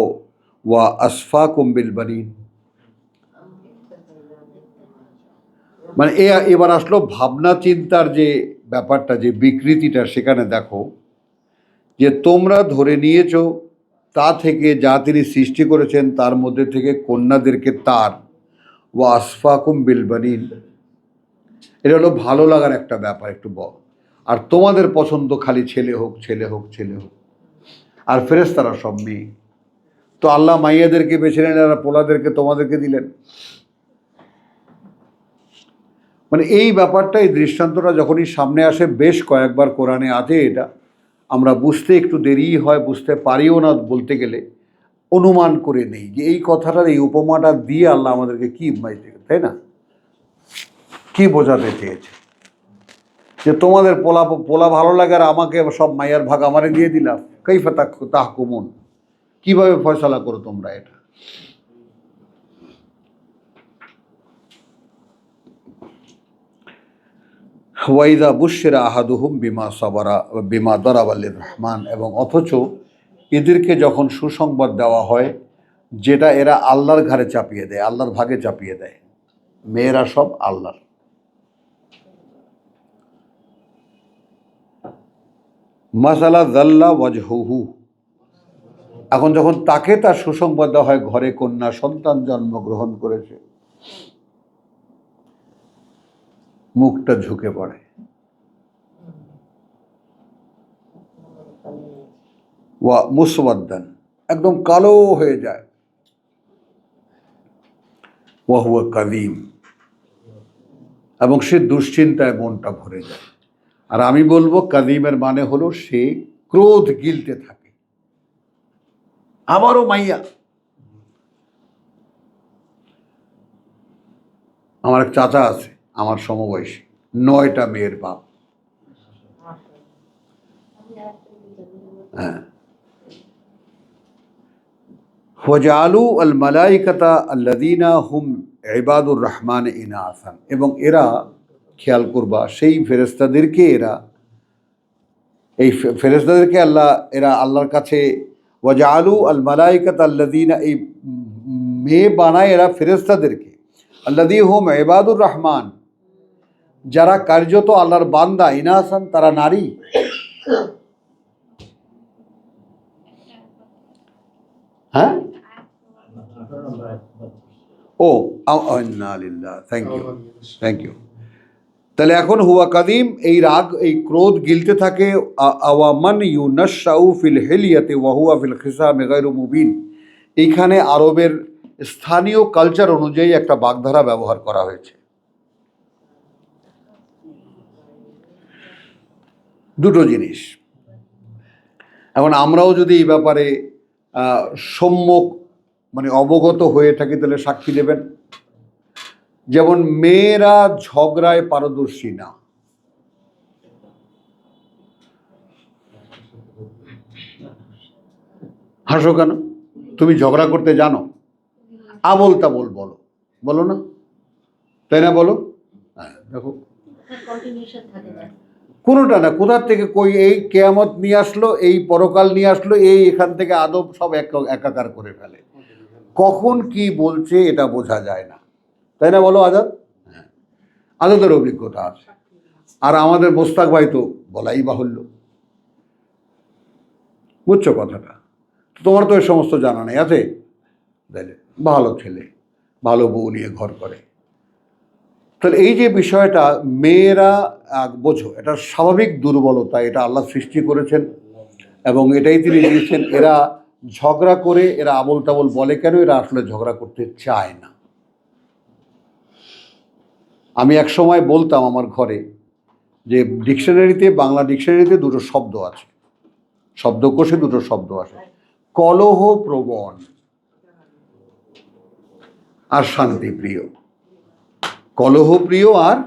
ওয়া আসফাকুম বিল বানিন, মানে এবার আসলো ভাবনা চিন্তার যে ব্যাপারটা, যে বিকৃতিটা, সেখানে দেখো যে তোমরা ধরে নিয়েছো তা থেকে যা তিনি সৃষ্টি করেছেন তার মধ্যে থেকে কন্যাদেরকে তার, ওয়া আসফাকুম বিল বানিন, এটা হলো ভালো লাগার একটা ব্যাপার, একটু আর তোমাদের পছন্দ খালি ছেলে হোক, ছেলে হোক, ছেলে হোক, আর ফেরেশতারা সব মেয়ে। তো আল্লাহ মাইয়াদেরকে বেছে নেন আর পোলাদেরকে তোমাদেরকে দিলেন। মানে এই ব্যাপারটা, এই দৃষ্টান্তটা যখনই সামনে আসে, বেশ কয়েকবার কোরআনে আছে, এটা আমরা বুঝতে একটু দেরি হয়, বুঝতে পারিও না, বলতে গেলে অনুমান করে নেই যে এই কথাটার, এই উপমাটা দিয়ে আল্লাহ আমাদেরকে কি বুঝাইতে, তাই না, কি বোঝাতে চেয়েছে যে তোমাদের পোলা ভালো লাগে আর আমাকে সব মাইয়ার ভাগ আমারে দিয়ে দিলাম, কাইফা তাহকুমুন, কিভাবে ফয়সালা করো তোমরা এটা। ওয়াইদা বুশিরা আহাদুহুম বিমা সাবারা বিমা দরাবাল্লির রহমান, এবং অথচ এদেরকে যখন সুসংবাদ দেওয়া হয় যেটা এরা আল্লাহর ঘাড়ে চাপিয়ে দেয়, আল্লাহর ভাগে চাপিয়ে দেয়, মেয়েরা সব আল্লাহর। মাসালা জাল্লা ওয়াজহুহু, এখন যখন তাকে তার সুসংবাদ দেওয়া হয় ঘরে কন্যা সন্তান জন্মগ্রহণ করেছে, মুখটা ঝুঁকে পড়ে, ওয়া মুসওয়াদ্দান, একদম কালো হয়ে যায়, ওয়া হুয়া কাযীম, এবং সে দুশ্চিন্তায় মনটা ভরে যায়। আর আমি বলবো কাযীমের মানে হলো সে ক্রোধ গিলতে থাকে। আবারও মাইয়া, আমার এক চাচা আছে আমার সমবয়সী, 9টা মেয়ের বাপ। হ্যাঁ, ওয়াজআলু আল মালাইকাতা আল্লাযীনা হুম ইবাদুর রহমান ইনাসান, এবং এরা, খেয়াল করবা, সেই ফেরেশতাদেরকে এই ফেরেশতাদেরকে এরা আল্লাহর কাছে, ওয়াজআলু আল মালাইকাতা আল্লাযীনা, এই মেয়ে বানায় এরা ফেরেশতাদেরকে, আল্লাযী হুম ইবাদুর রহমান, যারা কার্যত আল্লাহর বান্দা, ইনাসান, তারা নারী। হ্যাঁ, ও থ্যাংক ইউ। তাহলে এখন হুয়া কাদিম, এই রাগ, এই ক্রোধ গিলতে থাকে। আওয়ামান ইউনাশাউ ফিল হিলিয়াতে ওয়া হুয়া ফিল খিসামি গায়রু মুবিন, এইখানে আরবের স্থানীয় কালচার অনুযায়ী একটা বাগধারা ব্যবহার করা হয়েছে। দুটো জিনিস, এখন আমরাও যদি এই ব্যাপারে সম্যক মানে অবগত হয়ে থাকি তাহলে সাক্ষী দেবেন। যেমন মেয়েরা ঝগড়ায় পারদর্শী না। হাসো কেন? তুমি ঝগড়া করতে জানো? আবল তাবল বলো, বলো না, তাই না? বলো। হ্যাঁ, দেখো কোনোটা না, কোথার থেকে কই এই কেয়ামত নিয়ে আসলো, এই পরকাল নিয়ে আসলো, এই এখান থেকে আদব সব একাকার করে ফেলে। কখন কি বলছে এটা বোঝা যায় না, তাই না? বলো আজাদ। হ্যাঁ, আজাদের অভিজ্ঞতা আছে, আর আমাদের মোস্তাক ভাই তো বলাই বাহুল্য। বুঝছো কথাটা? তোমার তো এই সমস্ত জানা নেই, আছে? তাইলে ভালো ছেলে, ভালো বউ নিয়ে ঘর করে। তাহলে এই যে বিষয়টা, মেয়েরা বোঝো, এটা স্বাভাবিক দুর্বলতা, এটা আল্লাহ সৃষ্টি করেছেন এবং এটাই তিনি দিয়েছেন। এরা ঝগড়া করে, এরা আবল তাবল বলে কেন? এরা আসলে ঝগড়া করতে চায় না। আমি এক সময় বলতাম আমার ঘরে যে ডিকশনারিতে, বাংলা ডিকশনারিতে দুটো শব্দ আছে, শব্দকোষে দুটো শব্দ আছে, কলহ প্রবণ আর শান্তিপ্রিয়। কলহপ্রিয় আর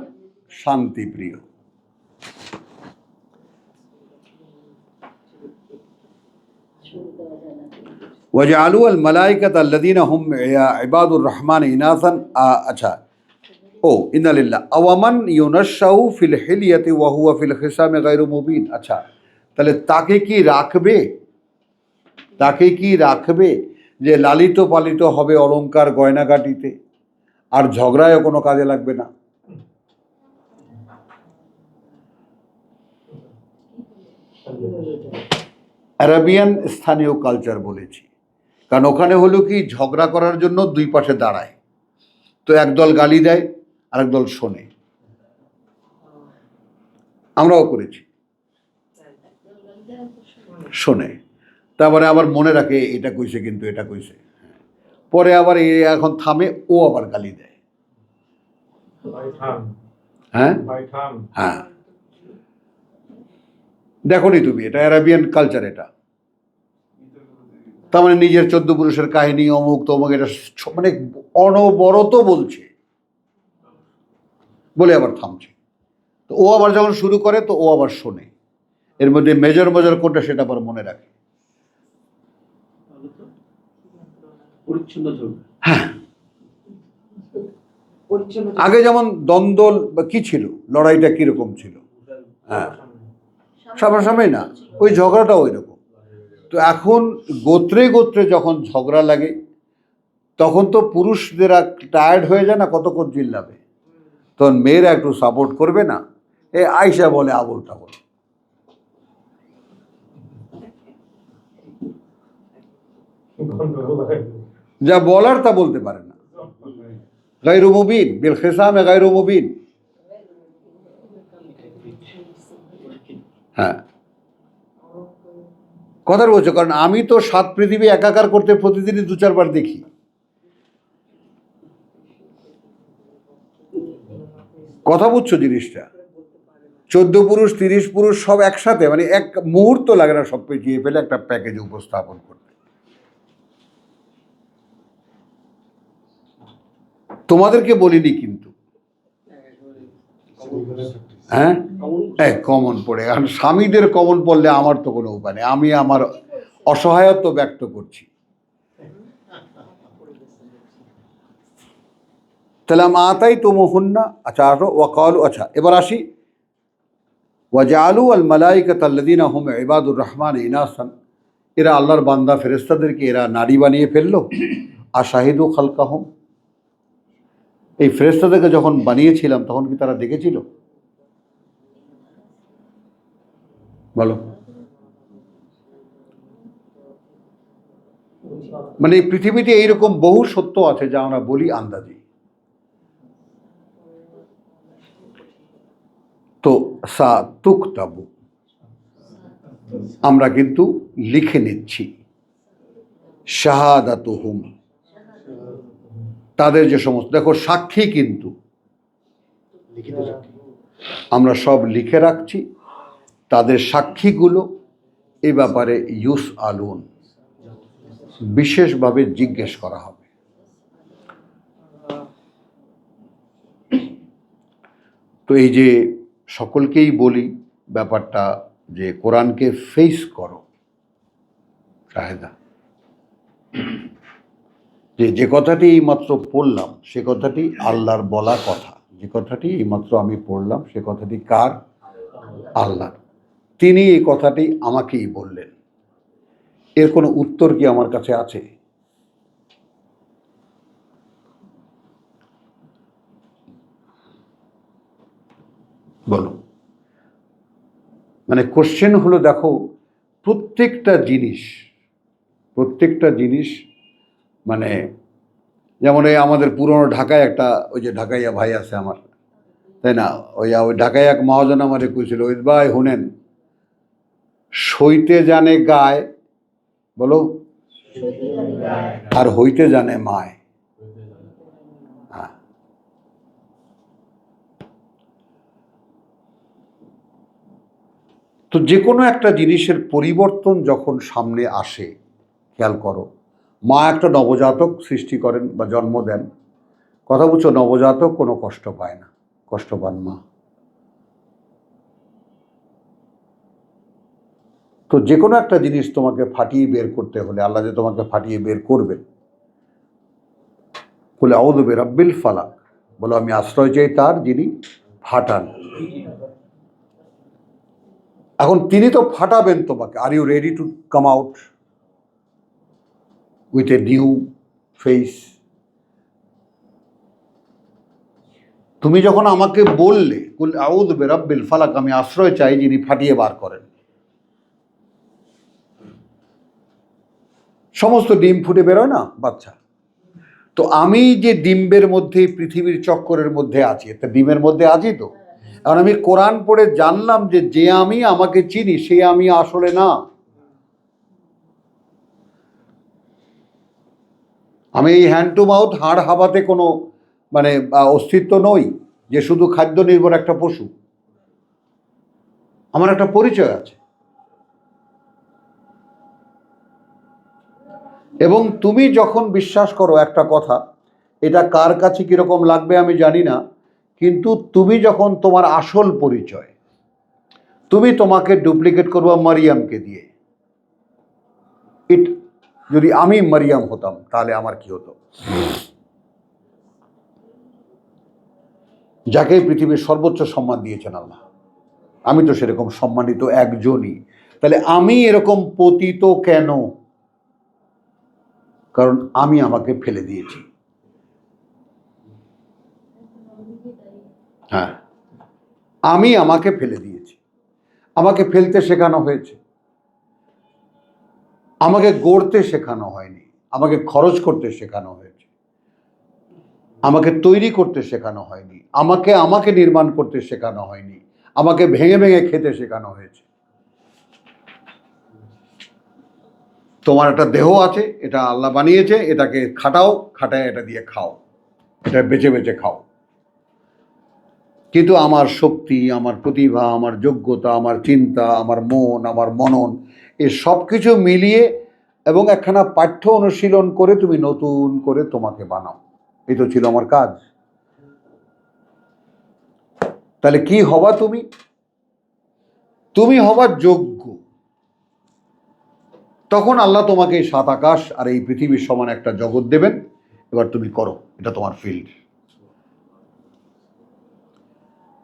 শান্তিপ্রিয়। ওয়াজআলু আল মালাইকাতা আল্লাযীনা হুম ইবাদুর রহমান ইনাসান। আচ্ছা, ও ইন্না লিল্লাহ আওয়ামান ইউনাশাউ ফিল হিলিয়াতি ওয়া হুয়া ফিল খিসামি গায়রু মুবিন। আচ্ছা, তাহলে তাকে কি রাখবে? তাকে কি রাখবে যে লালিত পালিত হবে অলংকার গয়নাগাটিতে, আর ঝগড়ায় কোনো কাজে লাগবে না? আরাবিয়ান স্থানীয় কালচার বলেছি, কারণ ওখানে হলো কি, ঝগড়া করার জন্য দুই পাশে দাঁড়ায়, তো একদল গালি দেয় আর একদল শোনে। আমরাও করেছি। শোনে, তারপরে আবার মনে রাখে এটা কইছে, কিন্তু এটা কইছে, পরে আবার এখন থামে, ও আবার গালি দেয়। হ্যাঁ হ্যাঁ, দেখো নি তুমি, এটা অ্যারাবিয়ান কালচার। এটা তার মানে নিজের 14 পুরুষের কাহিনী অমুক তমুক, এটা মানে অনবরত বলছে, বলে আবার থামছে। তো ও আবার যখন শুরু করে, তো ও আবার শোনে, এর মধ্যে মেজর মেজর কোনটা সেটা আবার মনে রাখে। হ্যাঁ, আগে যেমন দ্বন্দ্ব বা কি ছিল, লড়াইটা কিরকম ছিল, হ্যাঁ সামনাসামনি না, ওই ঝগড়াটা ওই রকম। তো এখন গোত্রে গোত্রে যখন ঝগড়া লাগে, তখন তো পুরুষদেরা টায়ার্ড হয়ে যায় না, কতক্ষণ চিল্লাবে, তখন মেয়েরা একটু সাপোর্ট করবে না, এ আয়সা বলে আবল তাবল, যা বলার তা বলতে পারে না। গায়রু মুবিন বিল খিসামে গায়রু মুবিন। হ্যাঁ, কথার বলছো, কারণ আমি তো 7 পৃথিবী একাকার করতে প্রতিদিনই 2-4 বার দেখি। কথা বুঝছো জিনিসটা? 14 পুরুষ 30 পুরুষ সব একসাথে, মানে এক মুহূর্ত লাগে না সব পেঁচিয়ে ফেলে একটা প্যাকেজে উপস্থাপন করতে। তোমাদেরকে বলিনি কিন্তু, হ্যাঁ কমন পড়ে, কারণ স্বামীদের কমন পড়লে আমার তো কোনো উপায় নেই, আমি আমার অসহায়ত্ব ব্যক্ত করছি। তাহলে মাতাই তো মোহন্না, আচ্ছা আরো ওয়াকালু, আচ্ছা এবার আসি, ওয়াজালু আল মালাইকাত আল্লাযীনা হুম ইবাদুর রহমান ইনাসান, এরা আল্লাহর বান্দা ফেরেশতাদেরকে এরা নারী বানিয়ে ফেললো। আশাহিদু খালকাহুম, এই ফেরেশতাদেরকে যখন বানিয়েছিলাম তখন কি তারা দেখেছিল? বলো, মানে এই পৃথিবীতে এইরকম বহু সত্য আছে যা আমরা বলি আন্দাজি। তো সা তুকতাবু, আমরা কিন্তু লিখে নিচ্ছি, শাহাদাতুহুম, তাদের যে সমস্ত, দেখো সাক্ষী কিন্তু আমরা সব লিখে রাখছি, তাদের সাক্ষীগুলো এ ব্যাপারে ইউস আলুন, বিশেষভাবে জিজ্ঞেস করা হবে। তো এই যে সকলকেই বলি ব্যাপারটা, যে কোরআনকে ফেস করো শাহেদা, যে কথাটি এইমাত্র পড়লাম সে কথাটি আল্লাহর বলা কথা, যে কথাটি এইমাত্র আমি পড়লাম সে কথাটি কার? আল্লাহ। তিনি এই কথাটি আমাকেই বললেন, এর কোনো উত্তর কি আমার কাছে আছে? বলো। মানে কোশ্চেন হলো, দেখো প্রত্যেকটা জিনিস মানে, যেমন এই আমাদের পুরনো ঢাকায় একটা, ওই যে ঢাকাইয়া ভাই আছে আমার, তাই না, ওই ঢাকায় এক মহাজন আমারে কইছিল, ওই ভাই হুনেন, সইতে জানে গায়, বলো, আর হইতে জানে মায়। হ্যাঁ, তো যে কোনো একটা জিনিসের পরিবর্তন যখন সামনে আসে, খেয়াল করো, মা একটা নবজাতক সৃষ্টি করেন বা জন্ম দেন, কথা বুঝছো, নবজাতক কোনো কষ্ট পায় না, কষ্ট পান মা। তো যে কোনো একটা জিনিস তোমাকে ফাটিয়ে বের করতে হলে, আল্লাহ যে তোমাকে ফাটিয়ে বের করবেন, বলে আউযু বিরাব্বিল ফালাক, বলো আমি আশ্রয় চাই তার যিনি ফাটান। এখন তিনি তো ফাটাবেন তোমাকে, are you ready to come out with a new face? তুমি যখন আমাকে বললে কুল আউযু বিরাব্বিল ফালাক, আমি আশ্রয় চাই যিনি ফাটিয়ে বার করেন, সমস্ত ডিম ফুটে বেরোয় না বাচ্চা, তো আমি যে ডিম্বের মধ্যে পৃথিবীর চক্করের মধ্যে আছি, একটা ডিমের মধ্যে আছি, তো এখন আমি কোরআন পড়ে জানলাম যে যে আমি আমাকে চিনি সে আমি আসলে না, আমি এই হ্যান্ড টু মাউথ হাড় হাবাতে কোনো মানে অস্তিত্ব নই যে শুধু খাদ্য নির্ভর একটা পশু। আমার একটা পরিচয় আছে। এবং তুমি যখন বিশ্বাস করো একটা কথা, এটা কার কাছে কিরকম লাগবে আমি জানি না, কিন্তু তুমি যখন তোমার আসল পরিচয়, তুমি তোমাকে ডুপ্লিকেট করবো মারিয়ামকে দিয়ে। যদি আমি মারিয়াম হতাম তাহলে আমার কি হতো? যাকে পৃথিবীর সর্বোচ্চ সম্মান দিয়েছেন আল্লাহ, আমি তো সেরকম সম্মানিত একজনই। তাহলে আমি এরকম পতিত কেন? কারণ আমি আমাকে ফেলে দিয়েছি। হ্যাঁ, আমি আমাকে ফেলে দিয়েছি। আমাকে ফেলতে শেখানো হয়েছে, আমাকে গড়তে শেখানো হয়নি, আমাকে খরচ করতে শেখানো হয়েছে, আমাকে তৈরি করতে শেখানো হয়নি, আমাকে নির্মাণ করতে শেখানো হয়নি, আমাকে ভেঙে ভেঙে খেতে শেখানো হয়েছে। তোমার একটা দেহ আছে, এটা আল্লাহ বানিয়েছে, এটাকে খাটায় এটা দিয়ে খাও, এটা বেছে বেছে খাও। কিন্তু আমার শক্তি, আমার প্রতিভা, আমার যোগ্যতা, আমার চিন্তা, আমার মন, আমার মনন, এই সব কিছু মিলিয়ে এবং একখানা পাঠ্য অনুশীলন করে তুমি নতুন করে তোমাকে বানাও। এই তো ছিল আমার কাজ। তাহলে কি হবা তুমি? তুমি হবার যোগ্য। তখন আল্লাহ তোমাকে এই সাত আকাশ আর এই পৃথিবীর সমান একটা জগৎ দেবেন। এবার তুমি করো, এটা তোমার ফিল্ড।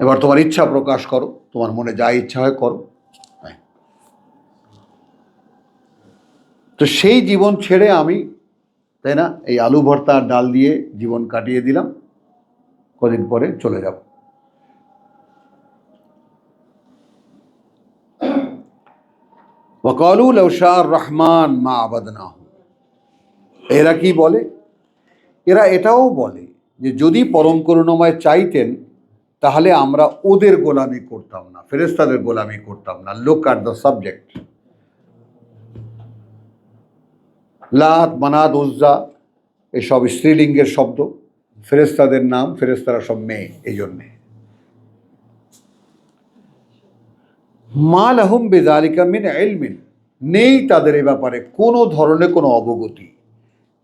এবার তোমার ইচ্ছা প্রকাশ করো, তোমার মনে যা ইচ্ছা হয় করো। তো সেই জীবন ছেড়ে আমি, তাই না, এই আলু ভর্তা আর ডাল দিয়ে জীবন কাটিয়ে দিলাম, কদিন পরে চলে যাব। ওয়াকালু লাউ শাআ রহমান মা আবাদনাহু। এরা কি বলে? এরা এটাও বলে যে যদি পরম করুণাময় চাইতেন তাহলে আমরা ওদের গোলামি করতাম না, ফেরেশতাদের গোলামি করতাম না। Look at the subject. লাত, মানাত, উজ্জা এসব স্ত্রীলিঙ্গের শব্দ, ফেরেশতাদের নাম, ফেরেশতারা সব মেয়ে। এই জন্যে মা লাহুম বিযালিকা মিন ইলমিন, নেই তাদের এ ব্যাপারে কোনো ধরনের কোনো অবগতি।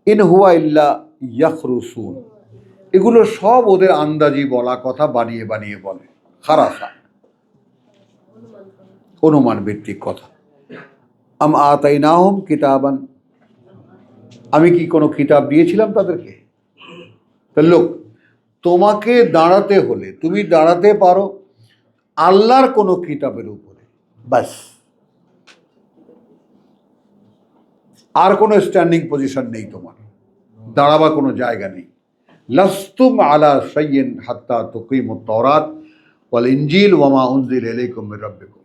ইন হুয়া ইল্লা ইয়াখরুসুন, এগুলো সব ওদের আন্দাজি বলা কথা, বানিয়ে বানিয়ে বলে। খারাসা, অনুমান ভিত্তিক কথা। আম আতাইনাহুম কিতাবান, আমি কি কোনো কিতাব দিয়েছিলাম তাদেরকে? লোক, তোমাকে দাঁড়াতে হলে তুমি দাঁড়াতে পারো আল্লাহর কোনো কিতাবের উপরে, ব্যাস। আর কোনো স্ট্যান্ডিং পজিশন নেই, তোমার দাঁড়াবা কোনো জায়গা নেই। লাস্তুম আলা শাইইন হাত্তা তুকিমুত তাওরাত ওয়াল ইনজিল ওয়া মা উনজিলা ইলাইকুম মির রাব্বিকুম।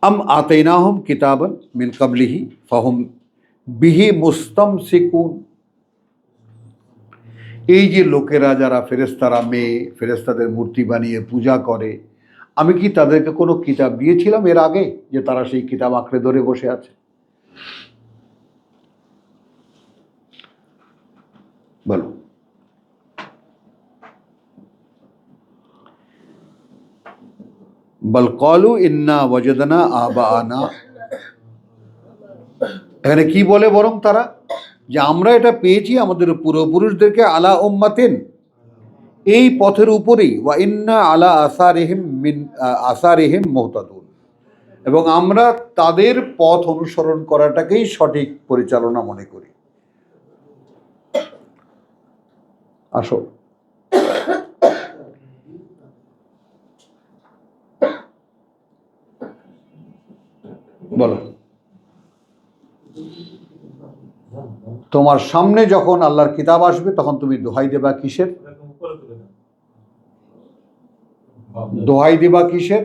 আম আতাইনাহুম কিতাবান মিন ক্বাবলিহি ফাহুম বিহি মুস্তামসিকুন। এই যে লোকেরা যারা ফেরেশতারা মেয়ে, ফেরেশতাদের মূর্তি বানিয়ে পূজা করে, আমি কি তাদেরকে কোনো কিতাব দিয়েছিলাম এর আগে যে তারা সেই কিতাব আঁকড়ে ধরে বসে আছে? বলো। বল ক্বালু ইন্না ওয়াজাদনা আবাআনা, এখানে কি বলে বরং তারা, যে আমরা এটা পেয়েছি আমাদের পূর্বপুরুষদেরকে আলা উম্মাতিন, এই পথের উপরেই, ওয়া ইন্না আলা আসারিহিম মুহতাদুন, এবং আমরা তাদের পথ অনুসরণ করাটাকেই সঠিক পরিচালনা মনে করি। আসো, বলো। তোমার সামনে যখন আল্লাহর কিতাব আসবে তখন তুমি দোহাই দেবা কিসের? দোহাই দেবা কিসের?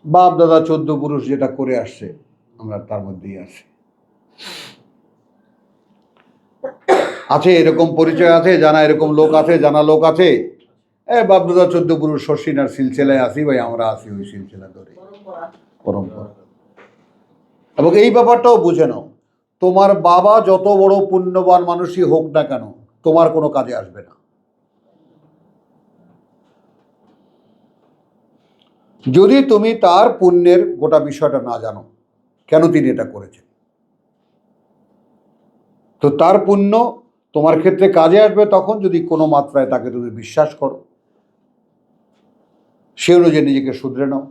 বাপ দাদা 14 পুরুষ যেটা করে আসছে আমরা তার মধ্যেই আছি। আছে এরকম পরিচয় আছে, জানা এরকম লোক আছে, জানা লোক আছে বাপদাদা 14 পুরুষ শশীনার সিলসিলায় আসি ভাই, আমরা আসি ওই সিলসিলা ধরে, পরম্পরা। এবং এই ব্যাপারটাও বুঝে নাও, তোমার বাবা যত বড় পুণ্যবান মানুষই হোক না কেন, তোমার কোনো কাজে আসবে না যদি তুমি তার পুণ্যের গোটা বিষয়টা না জানো, কেন তিনি এটা করেছেন। তো তার পুণ্য তোমার ক্ষেত্রে কাজে আসবে তখন যদি কোনো মাত্রায় তাকে তুমি বিশ্বাস করো, সে অনুযায়ী নিজেকে শুধরে নাও।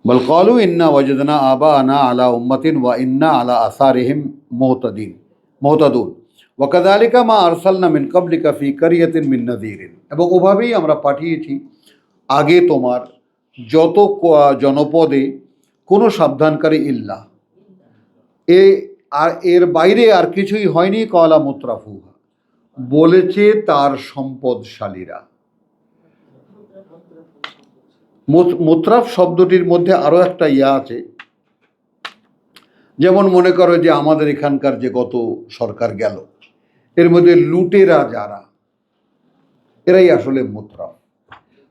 বল ক্বালু ইন্না ওয়াজাদনা আবাআনা আলা উম্মাতিন ওয়া ইন্না আলা আসারিহিম মুহতাদুন ওয়া কাযালিকা মা আরসালনা মিন ক্বাবলিকা ফি কারিয়াতিন মিন নাযীরিন। এবং ওভাবেই আমরা পাঠিয়েছি আগে তোমার যত জনপদে কোনো সাবধানকারী ইল্লা, এর বাইরে আর কিছুই হয়নি। ক্বালা মুত্রাফুহা, বলেছে তার সম্পদশালীরা। মুত্রাফ শব্দটির মধ্যে আরো একটা আছে, যেমন মনে করো যে আমাদের এখানকার যে গত সরকার গেল, এর মধ্যে লুটেরা যারা, এরাই আসলে মুত্রাফ।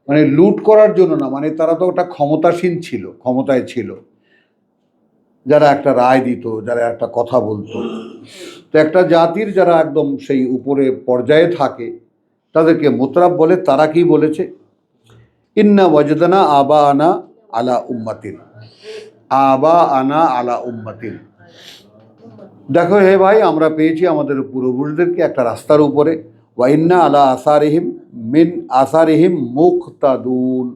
মানে লুট করার জন্য না, মানে তারা তো ওটা ক্ষমতাসীন ছিল, ক্ষমতায় ছিল, যারা একটা রায় দিত, যারা একটা কথা বলতো। তো একটা জাতির যারা একদম সেই উপরে পর্যায়ে থাকে তাদেরকে মুত্রাফ বলে। তারা কি বলেছে? ইন্না ওয়াজদানা আবা আনা আলা উম্মাতিন, আবা আনা আলা উম্মাতিন। দেখো হে ভাই, আমরা পেয়েছি আমাদের পূর্বপুরুষদেরকে একটা রাস্তার উপরে। ওয়া ইন্না আলা আসারিহিম মিন আসারিহিম মুক্তাদুন,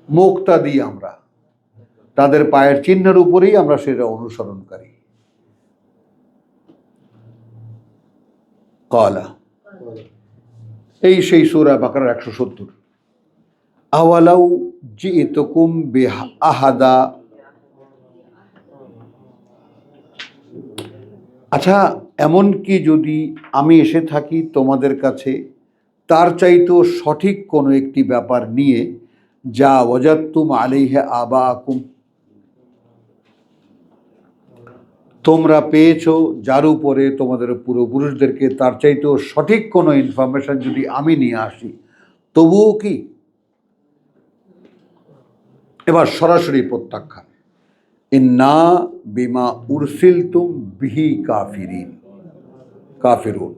মুক্তাদি, আমরা তাদের পায়ের চিহ্নের উপরেই আমরা সেটা অনুসরণকারী। ক্বালা, এই সেই সূরা বাকারার 170। আওয়ালাউ জিতুকুম বিআহাদা, আচ্ছা এমন কি যদি আমি এসে থাকি তোমাদের কাছে তার চাইতেও সঠিক কোনো একটি ব্যাপার নিয়ে, যা ওয়াজাদতুম আলাইহি আবাআকুম, তোমরা পেয়েছো যার উপরে তোমাদের পূর্বপুরুষদেরকে, তার চাইতেও সঠিক কোনো ইনফরমেশন যদি আমি নিয়ে আসি, তবুও কি? এবার সরাসরি প্রত্যাখ্যান, ইন্না বিমা উরসিলতুম বিহি কাফিরুন।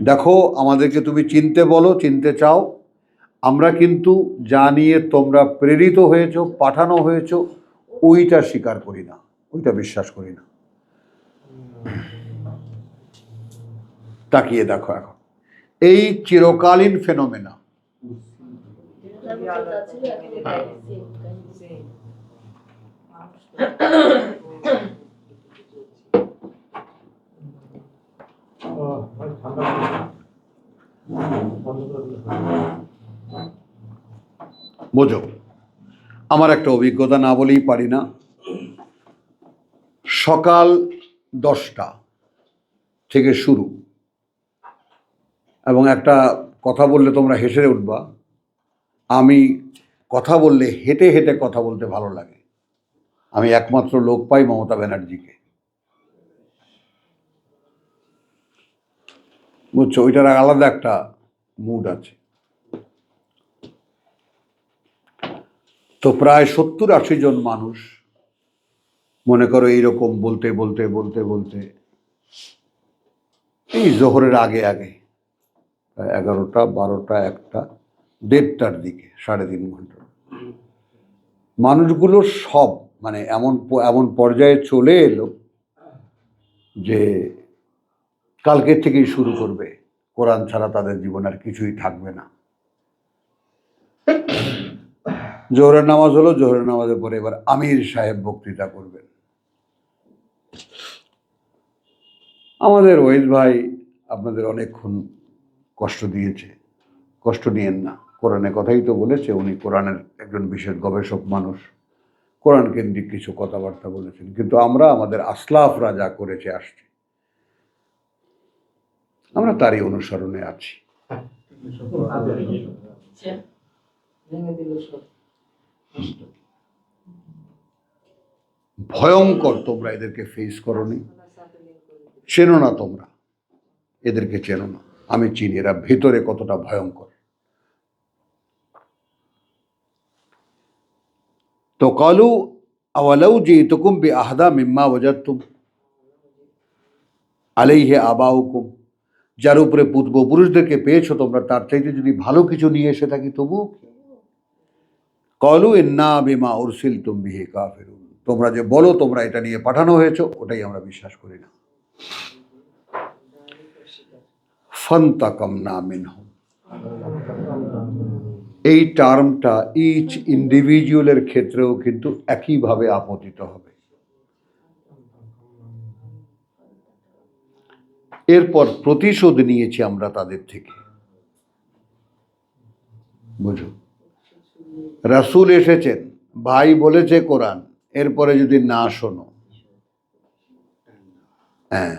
দেখো, আমাদেরকে তুমি চিনতে বলো, চিনতে চাও, আমরা কিন্তু যা নিয়ে তোমরা প্রেরিত হয়েছো, পাঠানো হয়েছো, ওইটা স্বীকার করি না, ওইটা বিশ্বাস করি না। তাকিয়ে দেখো এখন এই চিরকালীন ফেনোমেনা, বোঝো, আমার একটা অভিজ্ঞতা না বলেই পারি না। সকাল 10টা থেকে শুরু, এবং একটা কথা বললে তোমরা হেসে উঠবা, আমি কথা বললে হেঁটে হেঁটে কথা বলতে ভালো লাগে। আমি একমাত্র লোক পাই মমতা ব্যানার্জিকে, বুঝছো, ওইটার আলাদা একটা মুড আছে। তো প্রায় 70-80 জন মানুষ, মনে করো এইরকম বলতে বলতে বলতে বলতে এই জোহরের আগে আগে 11টা, 12টা, 1টা, 1:30টার দিকে, 3.5 ঘন্টা মানুষগুলো সব মানে এমন পর্যায়ে চলে এলো যে কালকের থেকেই শুরু করবে, কোরআন ছাড়া তাদের জীবন আর কিছুই থাকবে না। জোহরের নামাজ হলো, জোহরের নামাজের পরে এবার আমির সাহেব বক্তৃতা করবেন। আমাদের ওয়েজ ভাই আপনাদের অনেকক্ষণ কষ্ট দিয়েছে, কষ্ট নিয়েন না। কোরআনের কথাই তো বলেছে, উনি কোরআনের একজন বিশেষ গবেষক মানুষ, কোরআন কেন্দ্রিক কিছু কথাবার্তা বলেছেন। কিন্তু আমরা আমাদের আসলাফরা যা করেছে আসছে, আমরা তারই অনুসরণে আছি। ভয়ঙ্কর, তোমরা এদেরকে ফেস করোনি, চেনো না, তোমরা এদেরকে চেনো না, আমি চিনি এরা ভেতরে কতটা ভয়ঙ্কর। তো কালু আওয়ালাউ জিতুকুম বিআহদা মিম্মা ওয়াজাদতুম আলাইহি আবাউকুম, যার উপরে পূর্বপুরুষদেরকে পেয়েছো তোমরা তার চাইতে যদি ভালো কিছু নিয়ে এসে থাকি তবু কালু ইন্না বিমা উরসিলতুম বিহি কাফিরুন, তোমরা যে বলো তোমরা এটা নিয়ে পাঠানো হয়েছে ওটাই আমরা বিশ্বাস করি না। ফান্তাকামনা মিনহুম, এই টার্মটা ইচ ইন্ডিভিজুয়ালের ক্ষেত্রেও কিন্তু একইভাবে আপতিত হবে। এরপর প্রতিশোধ নিয়েছি আমরা তাদের থেকে। বুঝো, রাসূল এসেছেন, ভাই বলেছে কোরআন, এরপরে যদি না শোনো, হ্যাঁ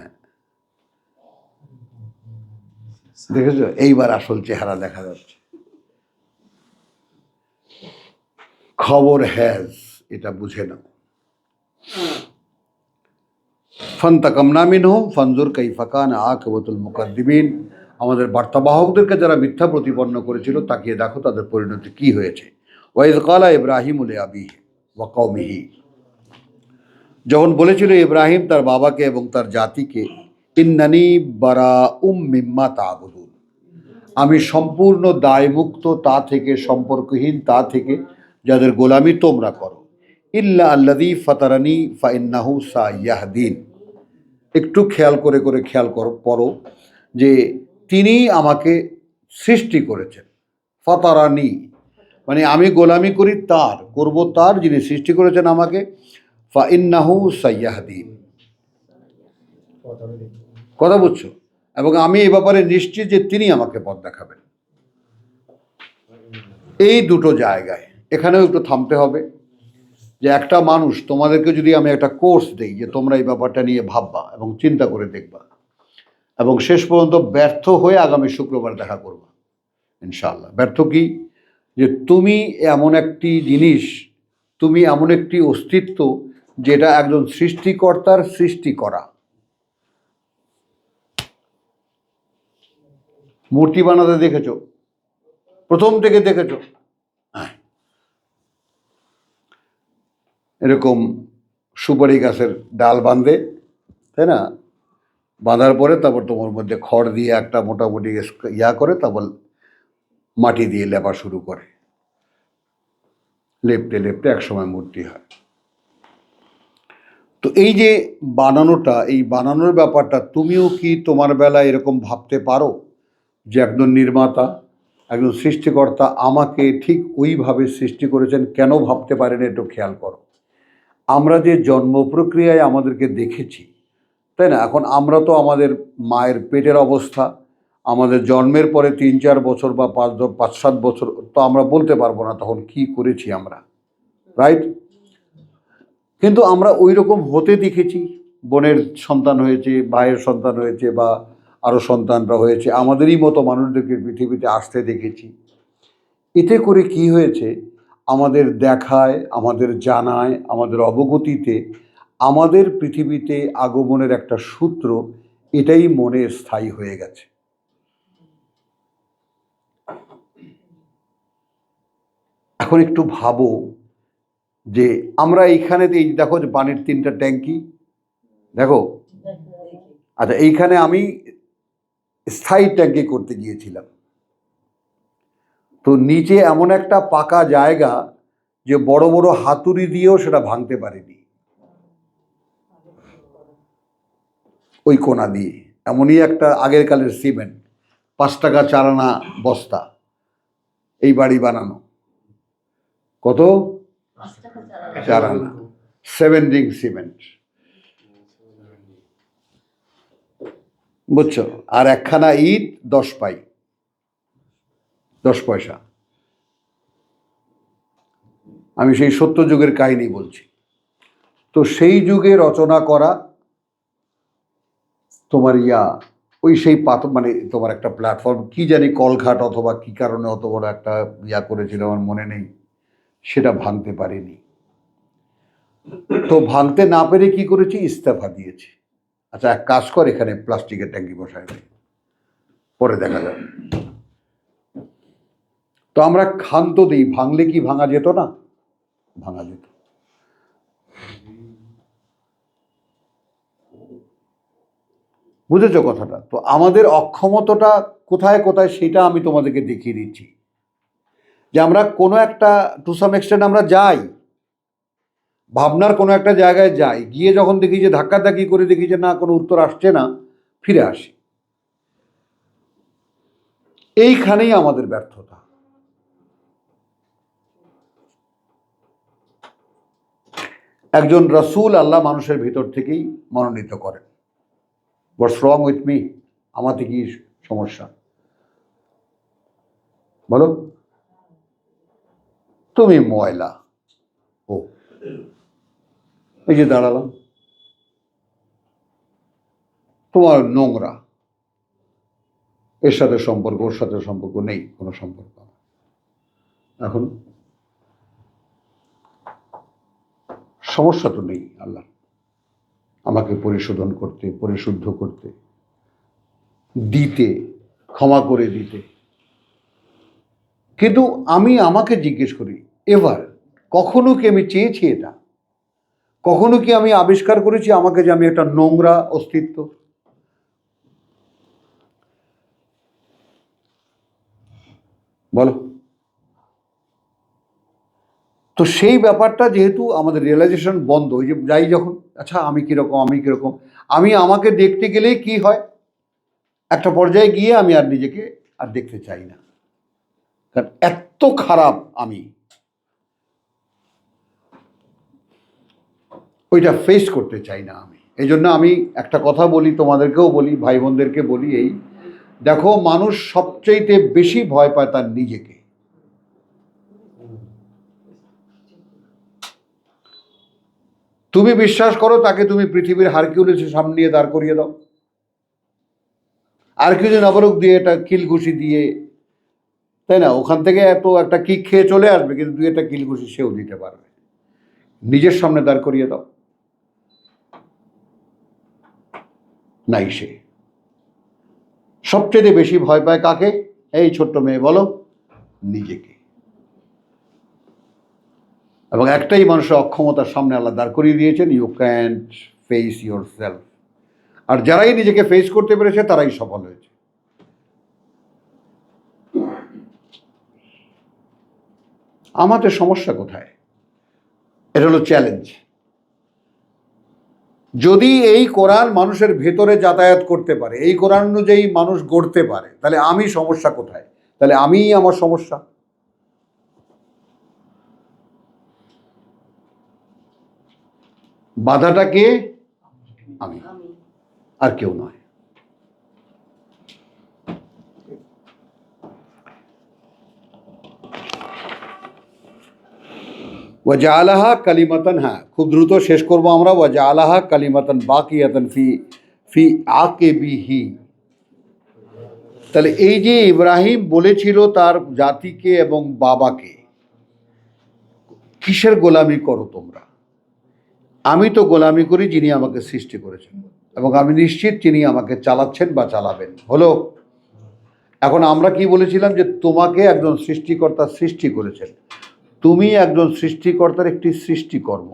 দেখেছো, এইবার আসল চেহারা দেখা যাচ্ছে। খবর হ্যাজ, এটা বুঝে নাও। ফান্তাকামনা মিনহুম ফানজুর কাইফা কানা আকিবাতুল মুকাদ্দিবিন, আমাদের বার্তাবাহকদেরকে যারা মিথ্যা প্রতিপন্ন করেছিল তাকিয়ে দেখো তাদের পরিণতি কি হয়েছে। ওয়াইজ কালা ইব্রাহিমু লিআবিহি ওয়া কওমিহি, যখন বলেছিল ইব্রাহিম তার বাবাকে এবং তার জাতিকে, ইন্নানি বারাউম মিম্মা তা'বুদুন, আমি সম্পূর্ণ দায়মুক্ত তা থেকে, সম্পর্কহীন তা থেকে যাদের গোলামি তোমরা করো, ইল্লা আল্লাযী ফাতারানি ফাইন্নাহু সায়াহদিন, একটু খেয়াল করে পড়ো যে তিনি আমাকে সৃষ্টি করেছেন। ফাতারানি মানে আমি গোলামি করি তার, করব তার, যিনি সৃষ্টি করেছেন আমাকে। ফাইন্নাহু সায়াহদিন, কথা বুঝছো? এবং আমি এই ব্যাপারে নিশ্চিত যে তিনি আমাকে পথ দেখাবেন। এই দুটো জায়গায় এখানেও একটু থামতে হবে যে একটা মানুষ, তোমাদেরকে যদি আমি একটা কোর্স দেই যে তোমরা এই ব্যাপারটা নিয়ে ভাববা এবং চিন্তা করে দেখবা এবং শেষ পর্যন্ত ব্যর্থ হয়ে আগামী শুক্রবার দেখা করবা ইনশাআল্লাহ। ব্যর্থ কি? যে তুমি এমন একটি জিনিস, তুমি এমন একটি অস্তিত্ব যেটা একজন সৃষ্টিকর্তার সৃষ্টি করা। মূর্তি বানাতে দেখেছো, প্রথম থেকে দেখেছো, এরকম সুপারি গাছের ডাল বাঁধে, তাই না? বাঁধার পরে তারপর তোমার মধ্যে খড় দিয়ে একটা মোটামুটি ইয়া করে, তারপর মাটি দিয়ে লেপা শুরু করে, লেপতে লেপতে একসময় মূর্তি হয়। তো এই যে বানানোটা, এই বানানোর ব্যাপারটা, তুমিও কি তোমার বেলায় এরকম ভাবতে পারো যে একজন নির্মাতা, একজন সৃষ্টিকর্তা আমাকে ঠিক ওইভাবে সৃষ্টি করেছেন? কেন ভাবতে পারেন একটু খেয়াল করো। আমরা যে জন্ম প্রক্রিয়ায় আমাদেরকে দেখেছি, তাই না? এখন আমরা তো আমাদের মায়ের পেটের অবস্থা, আমাদের জন্মের পরে 3-4 বছর বা 5-7 বছর তো আমরা বলতে পারবো না তখন কি করেছি আমরা, রাইট? কিন্তু আমরা ওই রকম হতে দেখেছি, বোনের সন্তান হয়েছে, ভাইয়ের সন্তান হয়েছে, বা আরও সন্তানরা হয়েছে, আমাদেরই মতো মানুষদেরকে পৃথিবীতে আসতে দেখেছি। এতে করে কি হয়েছে, আমাদের দেখায়, আমাদের জানায়, আমাদের অবগতিতে আমাদের পৃথিবীতে আগমনের একটা সূত্র, এটাই মনে স্থায়ী হয়ে গেছে। এখন একটু ভাবো যে আমরা এইখানে, এই দেখো যে পানির 3টা ট্যাঙ্কি দেখো, আচ্ছা এইখানে আমি স্থায়ী ট্যাঙ্কি করতে গিয়েছিলাম, তো নিচে এমন একটা পাকা জায়গা যে বড় বড় হাতুড়ি দিয়েও সেটা ভাঙতে পারেনি, ওই কোনা দিয়ে। এমনই একটা আগের কালের সিমেন্ট, 5 টাকা 4 আনা বস্তা, এই বাড়ি বানানো কত? 4 আনা 7 রিং সিমেন্ট, বুঝছো? আর একখানা ইট 10 পাই, 10 পয়সা। আমি সেই সত্য যুগের কাহিনী বলছি। তো সেই যুগে রচনা করা তোমার ওই সেই মানে তোমার একটা প্ল্যাটফর্ম, কি জানি কলঘাট অথবা কি কারণে অত বড় একটা করেছিল আমার মনে নেই, সেটা ভাঙতে পারেনি। তো ভাঙতে না পেরে কি করেছি, ইস্তফা দিয়েছি। আচ্ছা এক কাজ কর, এখানে প্লাস্টিকের ট্যাঙ্কি বসায় দে, পরে দেখা যাবে। তো আমরা ক্ষান্ত দিই, ভাঙলে কি ভাঙা যেত না? ভাঙা যেত। বুঝেছো কথাটা? তো আমাদের অক্ষমতাটা কোথায় কোথায় সেটা আমি তোমাদেরকে দেখিয়ে দিচ্ছি, যে আমরা কোনো একটা টু সাম এক্সটেন্ট আমরা যাই, ভাবনার কোনো একটা জায়গায় যাই, গিয়ে যখন দেখি যে ধাক্কাধাক্কি করে দেখি যে না কোনো উত্তর আসছে না, ফিরে আসি। এইখানেই আমাদের ব্যর্থতা। একজন রসুল আল্লাহ মানুষের ভিতর থেকেই মনোনীত করেন। হোয়াটস রং উইথ মি? আমাতে কি সমস্যা বলো? তুমি ময়লা, ও এই যে দাঁড়ালাম, তোমার নোংরা, এর সাথে সম্পর্ক, ওর সাথে সম্পর্ক নেই, কোনো সম্পর্ক। এখন সমস্যা তো নেই আল্লাহ আমাকে পরিশোধন করতে, পরিশুদ্ধ করতে, দিতে, ক্ষমা করে দিতে। কিন্তু আমি আমাকে জিজ্ঞেস করি, এবার কখনো কি আমি চেয়েছি এটা? কখনো কি আমি আবিষ্কার করেছি আমাকে যে আমি একটা নোংরা অস্তিত্ব? বলো। তো সেই ব্যাপারটা যেহেতু আমাদের রিয়েলাইজেশন বন্ধ, ওই যে যাই যখন, আচ্ছা আমি কিরকম, আমি কিরকম, আমি আমাকে দেখতে গেলেই কি হয়, একটা পর্যায়ে গিয়ে আমি আর নিজেকে আর দেখতে চাই না, কারণ এত খারাপ আমি, ওইটা ফেস করতে চাই না আমি। এই জন্য আমি একটা কথা বলি, তোমাদেরকেও বলি, ভাই বোনদেরকে বলি, এই দেখো মানুষ সবচেয়ে বেশি ভয় পায় তার নিজেকে। তুমি বিশ্বাস করো তাকে তুমি পৃথিবীর হারকিউলিসের সামনে নিয়ে দাঁড় করিয়ে দাও, আর কিছু নবরক দিয়ে, এটা কিল ঘুষি দিয়ে, তাই না, ওখান থেকে এত একটা কিক খেয়ে চলে আসবে, কিন্তু দুই একটা কিল ঘুষি সেও দিতে পারবে। নিজের সামনে দাঁড় করিয়ে দাও, নাই সে। সবচেয়ে বেশি ভয় পায় কাকে? এই ছোট্ট মেয়ে বলো, নিজেকে। এবং একটাই মানুষের অক্ষমতার সামনে আল্লাহ দাঁড় করিয়ে দিয়েছেন, you can't face yourself. আর যারাই নিজেকে ফেস করতে পেরেছে তারাই সফল হয়েছে। আমাদের সমস্যা কোথায়? এটা হলো চ্যালেঞ্জ। যদি এই কোরআন মানুষের ভেতরে যাতায়াত করতে পারে, এই কোরআন অনুযায়ী মানুষ গড়তে পারে, তাহলে আমি সমস্যা কোথায়? তাহলে আমিই আমার সমস্যা। বাধাটা কে? আমি, আর কেউ নয়। ওয়াজআলাহা কালিমাতান, হ্যাঁ খুব দ্রুত শেষ করবো আমরা। ওয়াজআলাহা কালিমাতান বাকিয়াতান ফি ফি আকিবিহি। তাহলে এই যে ইব্রাহিম বলেছিল তার জাতিকে এবং বাবাকে, কিসের গোলামি করো তোমরা? আমি তো গোলামি করি যিনি আমাকে সৃষ্টি করেছেন, এবং আমি নিশ্চিত তিনি আমাকে চালাচ্ছেন বা চালাবেন। হলো? এখন আমরা কি বলেছিলাম? যে তোমাকে একজন সৃষ্টিকর্তা সৃষ্টি করেছেন, তুমি একজন সৃষ্টিকর্তার একটি সৃষ্টিকর্ম।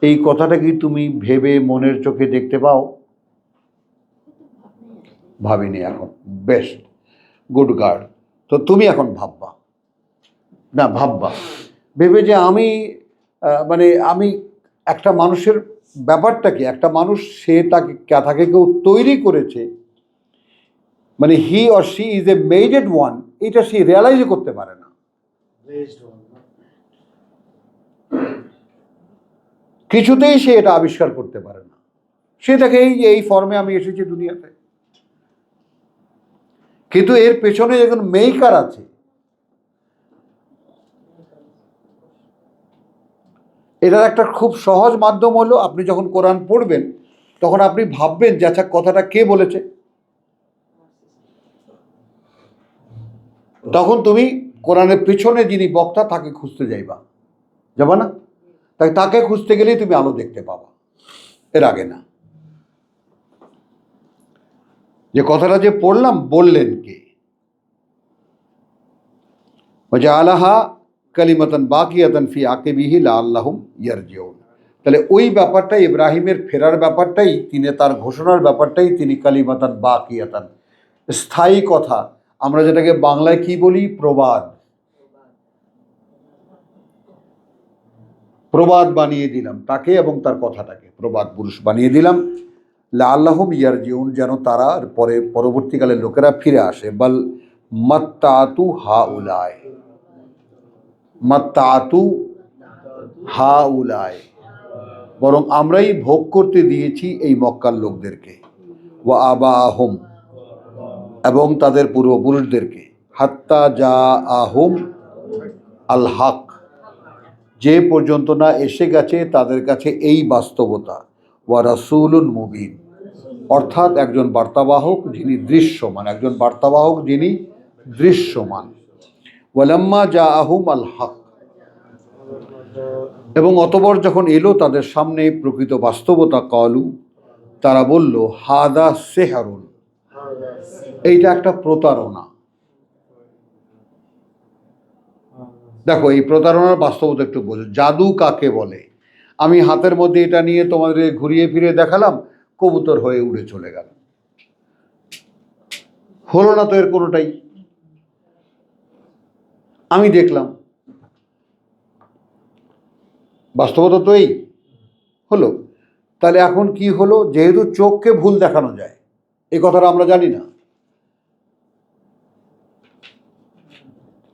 এই কথাটা কি তুমি ভেবে মনের চোখে দেখতে পাও? ভাবিনি এখন। Best, good guard. তো তুমি এখন ভাববা, না ভাববা, ভেবে যে আমি মানে আমি একটা মানুষের ব্যাপারটা কি, একটা মানুষ সে তাকে কেউ তৈরি করেছে, মানে he or she is a maded one, এটা সে রিয়ালাইজও করতে পারে না। কিছুতেই সে এটা আবিষ্কার করতে পারে না। সে দেখে এই ফর্মে আমি এসেছি দুনিয়াতে, কিন্তু এর পেছনে যখন মেকার আছে, এটার একটা খুব সহজ মাধ্যম হলো, আপনি যখন কোরআন পড়বেন তখন আপনি ভাববেন যে আচ্ছা কথাটা কে বলেছে, তখন তুমি কোরআনের পেছনে যিনি বক্তা তাকে খুঁজতে যাবা না? তাই তাকে খুঁজতে গেলেই তুমি আলো দেখতে পাবা, এর আগে না। যে কথাটা যে পড়লাম, বললেন কে? ওয়াজআলাহা কালিমাতান বাকিয়াতান ফি আকিবিহি লাআল্লাহুম ইয়ারজিউন। তাহলে ওই ব্যাপারটাই, ইব্রাহিমের ফেরার ব্যাপারটাই, তিনি তার ঘোষণার ব্যাপারটাই তিনি কালিমাতান বাকিয়াতান, স্থায়ী কথা, আমরা যেটাকে বাংলায় কি বলি, প্রবাদ, প্রবাদ বানিয়ে দিলাম তাকে এবং তার কথাটাকে প্রবাদ পুরুষ বানিয়ে দিলাম। লাআল্লাহুম ইয়ারজিউন, যেন তারা পরবর্তীকালে লোকেরা ফিরে আসে। বাল মাত্তাতু হাউলায়, মাত্তাতু হাউলায়, বরং আমরাই ভোগ করতে দিয়েছি এই মক্কার লোকদেরকে, ওয়া আবাহুম, এবং তাদের পূর্বপুরুষদেরকে, হাত্তা জাআহুম আল হক, যে পর্যন্ত না এসে গেছে তাদের কাছে এই বাস্তবতা, ওয়া রাসূলুন মুবিন, অর্থাৎ একজন বার্তাবাহক যিনি দৃশ্যমান, একজন বার্তাবাহক যিনি দৃশ্যমান। ওয়ালাম্মা জাআহুম আল হক, এবং অতঃপর যখন এলো তাদের সামনে প্রকৃত বাস্তবতা, কালু, তারা বলল, হাদা সেহরুন, এইটা একটা প্রতারণা। দেখো, এই প্রতারণার বাস্তবতা একটু বোঝো। জাদু কাকে বলে? আমি হাতের মধ্যে এটা নিয়ে তোমাদের ঘুরিয়ে ফিরে দেখালাম, কবুতর হয়ে উড়ে চলে গেল, হলো না তো এর কোনোটাই, আমি দেখলাম, বাস্তবতা তো এই হলো। তাহলে এখন কি হলো? যেহেতু চোখকে ভুল দেখানো যায়, এই কথাটা আমরা জানি না।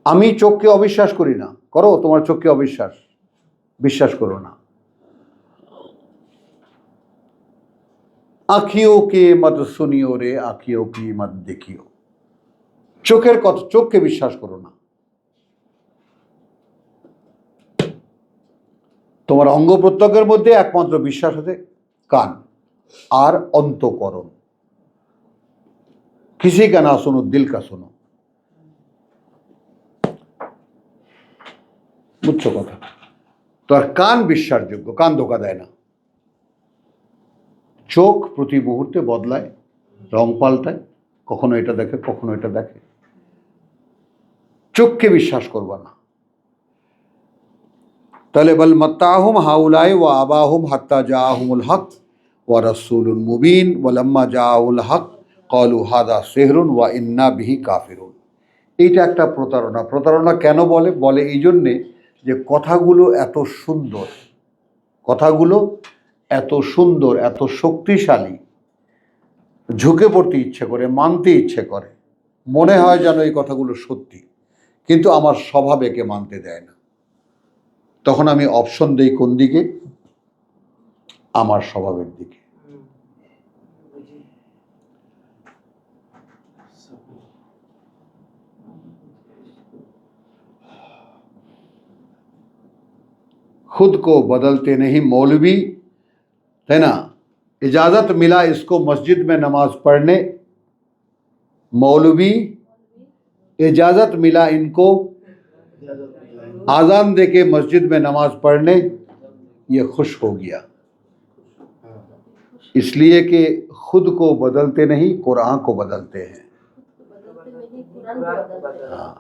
আমি চোখকে অবিশ্বাস করি না, করো, তোমার চোখকে অবিশ্বাস, বিশ্বাস করো না। আঁখিও কে মত শুনিও রে, আঁখিও কি মত দেখিও, চোখের কথা, চোখকে বিশ্বাস করো না। তোমার অঙ্গ প্রত্যঙ্গের মধ্যে একমাত্র বিশ্বাস হতে কান আর অন্তঃকরণ। কিসি কা না শোনো, দিল কা শোনো, বুঝছো কথা? তো আর কান বিশ্বাসযোগ্য, কান ধোকা দেয় না। চোখ প্রতি মুহূর্তে বদলায়, রং পাল্টায়, কখনো এটা দেখে, কখনো এটা দেখে। চোখকে বিশ্বাস করবা না। তাহলে বল মাত্তাহুম হাউলাই ওয়া আবাহুম হাত্তা জাআহুমুল হক ওয়া রাসূলুন মুবিন ওয়ালাম্মা জাআহুল হক ক্বালু হাদা সিহরুন ওয়া ইন্না বিহি কাফিরুন। এইটা একটা প্রতারণা। প্রতারণা কেন বলে? বলে এই জন্যে যে কথাগুলো এত সুন্দর, কথাগুলো এত সুন্দর, এত শক্তিশালী, ঝুঁকে পড়তে ইচ্ছে করে, মানতে ইচ্ছে করে, মনে হয় যেন এই কথাগুলো সত্যি, কিন্তু আমার স্বভাব একে মানতে দেয় না। তখন আমি অপশন দেই কোন দিকে? আমার স্বভাবের দিকে। खुद को बदलते नहीं मौलवी, है ना, इजाज़त मिला इसको मस्जिद में नमाज पढ़ने, मौलवी इजाज़त मिला इनको आज़ान दे के मस्जिद में नमाज पढ़ने, ये खुश हो गया, इसलिए कि खुद को बदलते नहीं, कुरान को बदलते हैं। हाँ,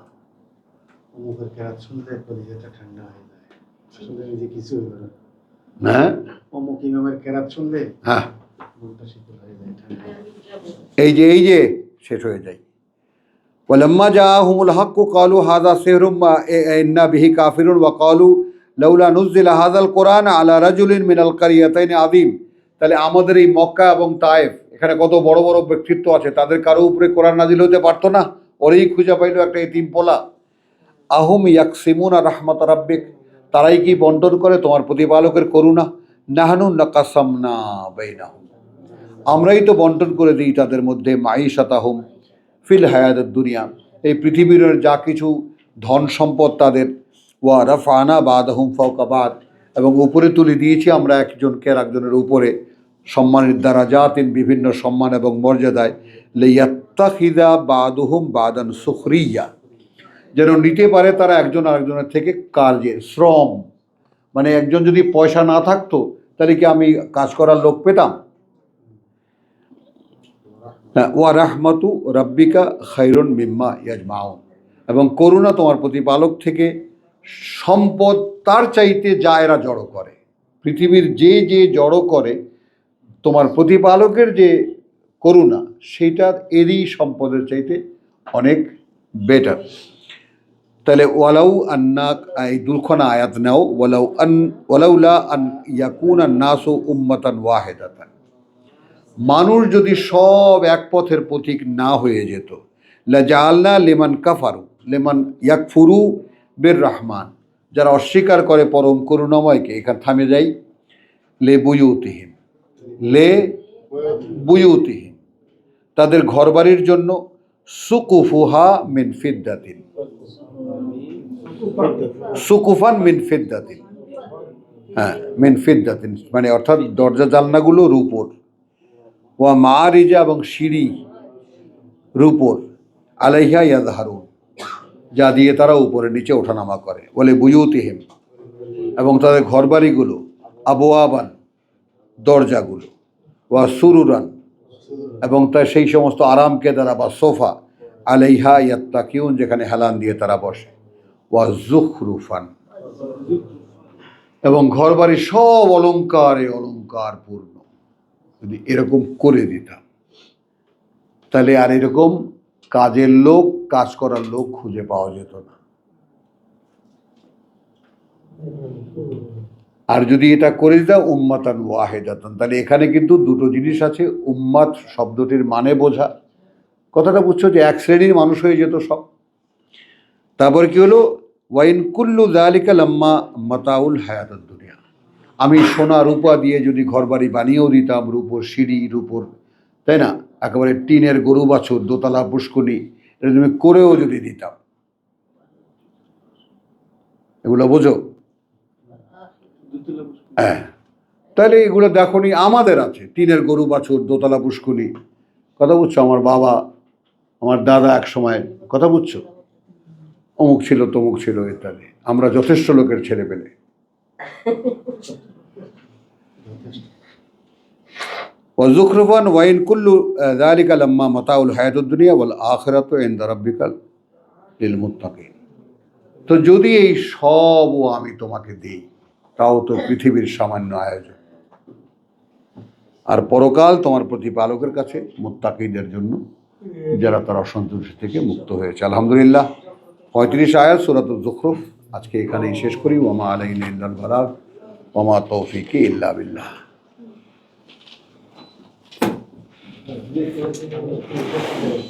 এই যে শেষ হয়ে যায়। ওয়ালাম্মা জাআহুমুল হক ক্বালু হাযা সিহরুম ওয়া ইন্না বিহি কাফিরুন ওয়া ক্বালু লাউলা নুযিলা হাযাল কুরআন আলা রাজুলিন মিনাল কারিয়াতাইন আযীম। তাহলে আমাদের এই মক্কা এবং তায়েফ, এখানে কত বড় বড় ব্যক্তিত্ব আছে, তাদের কারো উপরে কোরআন নাজিল হতে পারতো না? ওরেই খুঁজে পাইল একটা এতিম পোলা। আহুম ইয়াকসিমুনা রাহমাত রাব্বিক, তারাই কি বন্টন করে তোমার প্রতিপালকের করুণা? নাহনু নাকাসামনা বাইনাহুম, আমরাই তো বন্টন করে দিই তাদের মধ্যে, মাঈশাতাহুম ফিল হায়াতুদ দুনিয়া, এই পৃথিবীর যা কিছু ধন সম্পদ তাদের, ওয়া রাফানা বাদাহুম ফাওকা বাদ, এবং উপরে তুলে দিয়েছি আমরা একজনকে আর একজনের উপরে, সম্মানের দারাজাতিন, বিভিন্ন সম্মান এবং মর্যাদায়, লিয়াত্তাখিযা বাদুহুম বাদান সুখরিয়া, যেন নিতে পারে তারা একজন আরেকজনের থেকে কার্যের শ্রম, মানে একজন যদি পয়সা না থাকতো তাহলে কি আমি কাজ করার লোক পেতাম? ওয়া রাহমাতু রাব্বিকা খায়রুন মিম্মা ইয়াজমাউন, এবং করুণা তোমার প্রতিপালক থেকে সম্পদ তার চাইতে যা এরা জড়ো করে, পৃথিবীর যে যে জড়ো করে তোমার প্রতিপালকের যে করুণা সেইটা এরই সম্পদের চাইতে অনেক বেটার। তাহলে ওয়ালাউ আন্না, এই দুলখানা আয়াত নাও, ওয়ালাউলা আন ইয়াকুনা নাসু উম্মাতান ওয়াহিদাতান, মানুষ যদি সব এক পথের পথিক না হয়ে যেত, লাজাআলনা লিমান কাফারু লিমান ইয়াকফুরু বির রহমান, যারা অস্বীকার করে পরম করুণাময়কে, এখানে থামে যাই, লে বুয়ুতিহিম, লে বুয়ুতিহিম, তাদের ঘরবাড়ির জন্য, সুকুফুহা মিন ফিদ্দাতিন, সুকুফান মিন ফিদ্দাতিন, হ্যাঁ মিন ফিদ্দাতিন মানে অর্থাৎ দরজা জানলাগুলো রূপোর, ওয়া মারিজা এবং সিঁড়ি রূপোর, আলাইহা ইয়াজহারুন, যা দিয়ে তারা উপরে নিচে ওঠানামা করে, বলে বুয়ুতিহিম, এবং তাদের ঘরবাড়িগুলো, আবওয়াবান দরজাগুলো, ওয়া সুরুরান এবং তার সেই সমস্ত আরামকেদারা বা সোফা, আলাইহা ইয়াত্তাকিউন যেখানে হেলান দিয়ে তারা বসে, ওয়া জুখরুফান এবং ঘরবাড়ি সব অলঙ্কারে অলঙ্কার পূর্ণ। যদি এরকম করে দিতাম তাহলে আর এরকম কাজের লোক, কাজ করার লোক খুঁজে পাওয়া যেত না। আর যদি এটা করে দিতাম উম্মাতান ওয়াহিদাতান, তাহলে এখানে কিন্তু দুটো জিনিস আছে। উম্মাত শব্দটির মানে বোঝা, কথাটা বুঝছো যে এক শ্রেণীর মানুষ হয়ে যেত সব। তারপর কি হলো, ওয়াইন কুল্লু যালিকা লাম্মা মাতাউল হায়াতুদ দুনিয়া, আমি সোনা রূপা দিয়ে যদি ঘরবাড়ি বানিয়েও দিতাম, রূপোর সিঁড়ি, রূপোর, তাই না, একেবারে টিনের গরু বাছুর, দোতলা পুষ্কুনি, এটা তুমি করেও যদি দিতাম, এগুলো বোঝো? হ্যাঁ, তাহলে এগুলো দেখো নি, আমাদের আছে টিনের গরু বাছুর, দোতলা পুষ্কুনি, কথা বুঝছো? আমার বাবা, আমার দাদা এক সময়, কথা বুঝছো, অমুক ছিল তমুক ছিল ইত্যাদি, আমরা যথেষ্ট লোকের ছেলে পেলে। ওয়াজুখরুফান ওয়াইন কুল্লু যালিকা লাম্মা মাতাউল হায়াতুদ দুনিয়া ওয়াল আখিরাতু ইনদা রাব্বিকা লিল মুত্তাকিন। তো যদি এই সবও আমি তোমাকে দিই, তাও তো পৃথিবীর সামান্য আয়োজন, আর পরকাল তোমার প্রতিপালকের কাছে মুত্তাকিদের জন্য, যারা তার অসন্তুষ্টি থেকে মুক্ত হয়েছে। আলহামদুলিল্লাহ, 35 আয়াত সূরাতুজ যুখরুফ আজকে এখানেই শেষ করি। ওয়া মা আলাইনা ইল্লাল বালাগ ওয়া মা তৌফিকি ইল্লা বিল্লাহ।